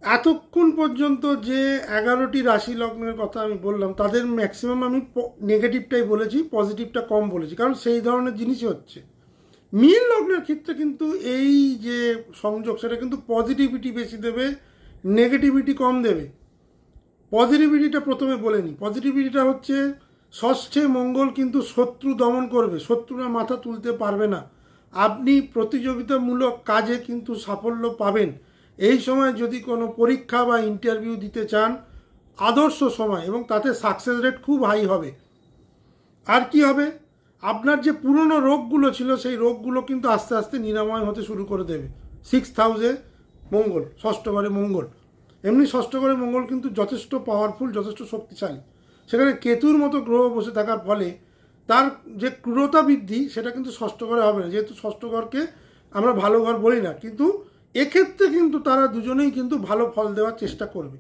এতক্ষণ পর্যন্ত যে 11টি রাশি লগ্নের কথা আমি বললাম তাদের ম্যাক্সিমাম আমি নেগেটিভটাই বলেছি, পজিটিভটা কম বলেছি, কারণ সেই ধরনের জিনিসই হচ্ছে। মীন লগ্নের ক্ষেত্রে কিন্তু এই যে সংযোগ সেটা কিন্তু পজিটিভিটি বেশি দেবে, নেগেটিভিটি কম দেবে। পজিটিভিটিটা প্রথমে বলে নিই। পজিটিভিটিটা হচ্ছে ষষ্ঠে মঙ্গল কিন্তু শত্রু দমন করবে, শত্রুরা মাথা তুলতে পারবে না। আপনি প্রতিযোগিতামূলক কাজে কিন্তু সাফল্য পাবেন। এই সময় যদি কোনো পরীক্ষা বা ইন্টারভিউ দিতে চান, আদর্শ সময়, এবং তাতে সাকসেস রেট খুব হাই হবে। আর কি হবে? আপনার যে পুরনো রোগগুলো ছিল সেই রোগগুলো কিন্তু আস্তে আস্তে নিরাময় হতে শুরু করে দেবে। 6th হাউসে মঙ্গল, ষষ্ঠ ঘরে মঙ্গল। এমনি ষষ্ঠ ঘরে মঙ্গল কিন্তু যথেষ্ট পাওয়ারফুল, যথেষ্ট শক্তিশালী। সেখানে কেতুর মতো গ্রহ বসে থাকার ফলে তার যে ক্রূরতা বৃদ্ধি সেটা কিন্তু ষষ্ঠ ঘরে হবে না, যেহেতু ষষ্ঠ ঘরকে আমরা ভালো ঘর বলি না। কিন্তু এক্ষেত্রে কিন্তু তারা দুজনেই কিন্তু ভালো ফল দেওয়ার চেষ্টা করবে।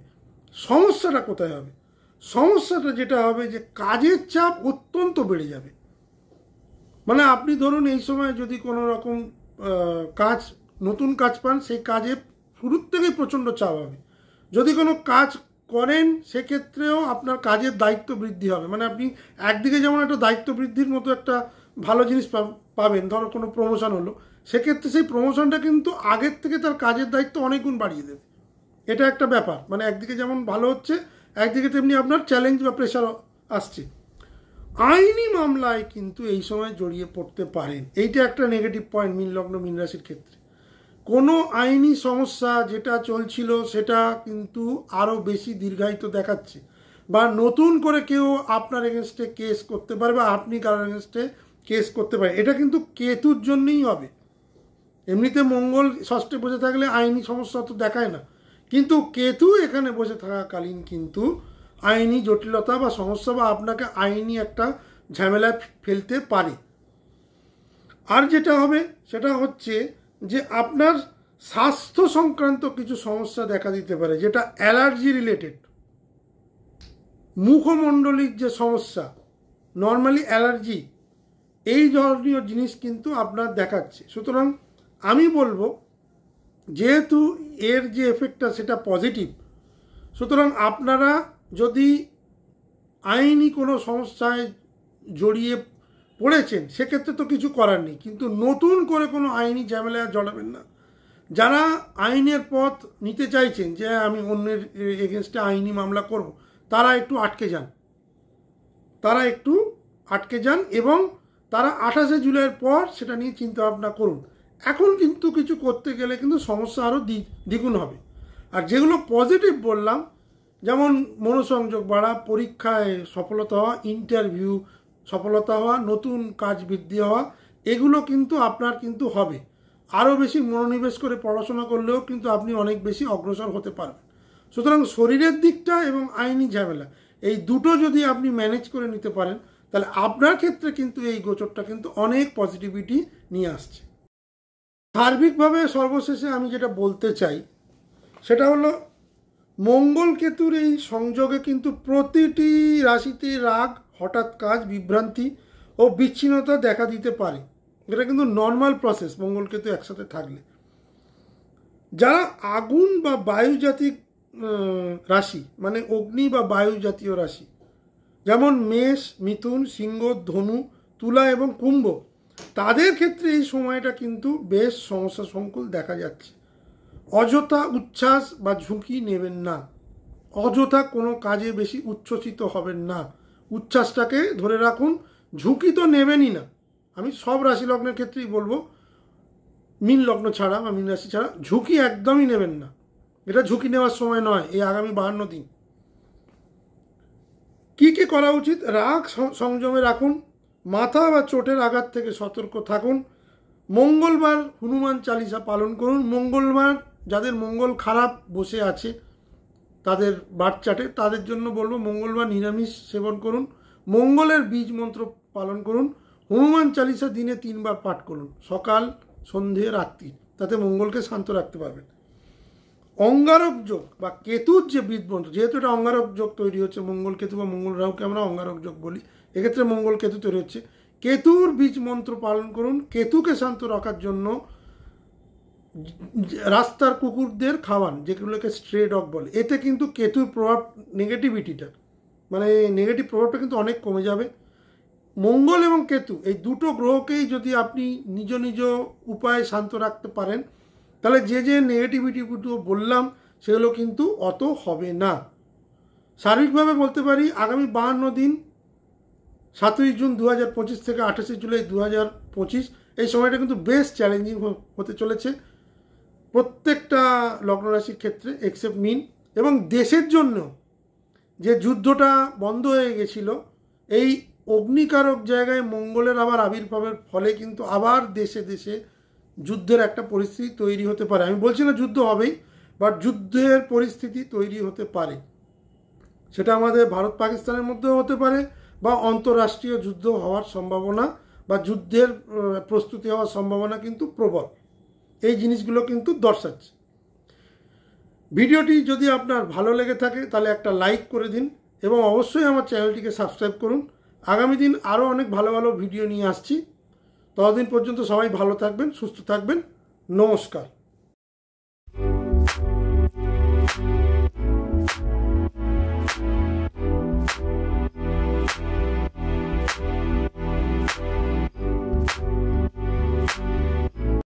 সমস্যাটা কোথায় হবে? সমস্যাটা যেটা হবে যে কাজের চাপ অত্যন্ত বেড়ে যাবে। মানে আপনি ধরুন এই সময় যদি কোনো রকম কাজ, নতুন কাজ পান, সেই কাজে শুরুর থেকেই প্রচণ্ড চাপ হবে। যদি কোনো কাজ করেন সেক্ষেত্রেও আপনার কাজের দায়িত্ব বৃদ্ধি হবে। মানে আপনি একদিকে যেমন একটা দায়িত্ব বৃদ্ধির মতো একটা ভালো জিনিস পাবেন, ধরো কোনো প্রমোশন হলো, সেক্ষেত্রে সেই প্রমোশনটা কিন্তু আগের থেকে তার কাজের দায়িত্ব অনেক গুণ বাড়িয়ে দেবে। এটা একটা ব্যাপার। মানে একদিকে যেমন ভালো হচ্ছে, একদিকে তেমনি আপনার চ্যালেঞ্জ বা প্রেশার আসছে। আইনি মামলায় কিন্তু এই সময় জড়িয়ে পড়তে পারেন, এইটা একটা নেগেটিভ পয়েন্ট মীন লগ্ন মীন রাশির ক্ষেত্রে। কোনো আইনি সমস্যা যেটা চলছিল সেটা কিন্তু আরও বেশি দীর্ঘায়িত দেখাচ্ছে, বা নতুন করে কেউ আপনার এগেনস্টে কেস করতে পারে বা আপনি কারোর এগেনস্টে কেস করতে পারে। এটা কিন্তু কেতুর জন্যই হবে। এমনিতে মঙ্গল ষষ্ঠে বসে থাকলে আইনি সমস্যা তো দেখায় না, কিন্তু কেতু এখানে বসে থাকাকালীন কিন্তু আইনি জটিলতা বা সমস্যা বা আপনাকে আইনি একটা ঝামেলায় ফেলতে পারে। আর যেটা হবে সেটা হচ্ছে যে আপনার স্বাস্থ্য সংক্রান্ত কিছু সমস্যা দেখা দিতে পারে, যেটা অ্যালার্জি রিলেটেড। মুখমণ্ডলীর যে সমস্যা, নর্মালি অ্যালার্জি, এই ধরনের জিনিস কিন্তু আপনার দেখাচ্ছে। সুতরাং আমি বলবো যেহেতু এর যে এফেক্টটা সেটা পজিটিভ, সুতরাং আপনারা যদি আইনি কোনো সমস্যায় জড়িয়ে পড়েছেন সেক্ষেত্রে তো কিছু করার নেই, কিন্তু নতুন করে কোনো আইনি ঝামেলায় জড়াবেন না। যারা আইনের পথ নিতে চাইছেন যে আমি অন্যের এগেনস্টে আইনি মামলা করব, তারা একটু আটকে যান এবং তারা 28শে জুলাইয়ের পর সেটা নিয়ে চিন্তা ভাবনা করুন। এখন কিন্তু কিছু করতে গেলে কিন্তু সমস্যা আরও দ্বিগুণ হবে। আর যেগুলো পজিটিভ বললাম, যেমন মনোসংযোগ বাড়া, পরীক্ষায় সফলতা হওয়া, ইন্টারভিউ সফলতা হওয়া, নতুন কাজ বৃদ্ধি হওয়া, এগুলো কিন্তু আপনার কিন্তু হবে। আরও বেশি মনোনিবেশ করে পড়াশোনা করলেও কিন্তু আপনি অনেক বেশি অগ্রসর হতে পারবেন। সুতরাং শরীরের দিকটা এবং আইনি ঝামেলা এই দুটো যদি আপনি ম্যানেজ করে নিতে পারেন, তাহলে আপনার ক্ষেত্রে কিন্তু এই গোচরটা কিন্তু অনেক পজিটিভিটি নিয়ে আসছে। সার্বিকভাবে সর্বশেষে আমি যেটা বলতে চাই সেটা হলো, মঙ্গল কেতুর এই সংযোগে কিন্তু প্রতিটি রাশিতে রাগ, হঠাৎ কাজ, বিভ্রান্তি ও বিচ্ছিন্নতা দেখা দিতে পারে। এটা কিন্তু নর্মাল প্রসেস মঙ্গল কেতু একসাথে থাকলে। যারা আগুন বা বায়ু জাতিক রাশি, মানে অগ্নি বা বায়ু জাতীয় রাশি, যেমন মেষ, মিথুন, সিংহ, ধনু, তুলা এবং কুম্ভ, তাদের ক্ষেত্রে এই সময়টা কিন্তু বেশ সমস্যা সংকুল দেখা যাচ্ছে। অযথা উচ্ছ্বাস বা ঝুঁকি নেবেন না, অযথা কোনো কাজে বেশি উচ্ছ্বসিত হবেন না, উচ্ছ্বাসটাকে ধরে রাখুন, ঝুঁকি তো নেবেনই না। আমি সব রাশি লগ্নের ক্ষেত্রেই বলবো, মীন লগ্ন ছাড়া বা মীন রাশি ছাড়া ঝুঁকি একদমই নেবেন না। এটা ঝুঁকি নেওয়ার সময় নয় এই আগামী 52 দিন। কি কি করা উচিত? রাগ সংযমে রাখুন, মাথা বা চোটের আঘাত থেকে সতর্ক থাকুন, মঙ্গলবার হনুমান চালিসা পালন করুন। মঙ্গলবার যাদের মঙ্গল খারাপ বসে আছে তাদের বার্থ চার্টে, তাদের জন্য বলবো মঙ্গলবার নিরামিষ সেবন করুন, মঙ্গলের বীজ মন্ত্র পালন করুন, হনুমান চালিসা দিনে 3 বার পাঠ করুন, সকাল, সন্ধে, রাত্রি, তাতে মঙ্গলকে শান্ত রাখতে পারবেন। অঙ্গারক যোগ বা কেতুর যে বীজ মন্ত্র, যেহেতু এটা অঙ্গারক যোগ তৈরি হচ্ছে, মঙ্গল কেতু বা মঙ্গল রাহুকে আমরা অঙ্গারক যোগ বলি, এক্ষেত্রে মঙ্গল কেতু তৈরি হচ্ছে, কেতুর বীজ মন্ত্র পালন করুন। কেতুকে শান্ত রাখার জন্য রাস্তার কুকুরদের খাওয়ান, যেগুলোকে স্ট্রে ডগ বলে। এতে কিন্তু কেতুর প্রভাব, নেগেটিভিটিটা, মানে নেগেটিভ প্রভাবটা কিন্তু অনেক কমে যাবে। মঙ্গল এবং কেতু এই দুটো গ্রহকেই যদি আপনি নিজ নিজ উপায়ে শান্ত রাখতে পারেন, তাহলে যে যে নেগেটিভিটিগুলো বললাম সেগুলো কিন্তু অত হবে না। সার্বিকভাবে বলতে পারি, আগামী 52 দিন 7ই জুন 2025 থেকে 28শে জুলাই 2025, এই সময়টা কিন্তু বেশ চ্যালেঞ্জিং হতে চলেছে প্রত্যেকটা লগ্ন রাশির ক্ষেত্রে, এক্সেপ্ট মীন। এবং দেশের জন্য যে যুদ্ধটা বন্ধ হয়ে গেছিল, এই অগ্নিকারক জায়গায় মঙ্গলের আবার আবির্ভাবের ফলে কিন্তু আবার দেশে দেশে যুদ্ধের একটা পরিস্থিতি তৈরি হতে পারে। আমি বলছি না যুদ্ধ হবেই, বাট যুদ্ধের পরিস্থিতি তৈরি হতে পারে। সেটা আমাদের ভারত পাকিস্তানের মধ্যেও হতে পারে, বা অন্তর্রাষ্ট্রীয় যুদ্ধ হওয়ার সম্ভাবনা বা যুদ্ধের প্রস্তুতি হওয়ার সম্ভাবনা কিন্তু প্রবল। এই জিনিসগুলো কিন্তু দর্শাচ্ছে। ভিডিওটি যদি আপনার ভালো লেগে থাকে তাহলে একটা লাইক করে দিন এবং অবশ্যই আমার চ্যানেলটিকে সাবস্ক্রাইব করুন। আগামী দিন আরও অনেক ভালো ভালো ভিডিও নিয়ে আসছি। ততদিন পর্যন্ত সবাই ভালো থাকবেন, সুস্থ থাকবেন। নমস্কার।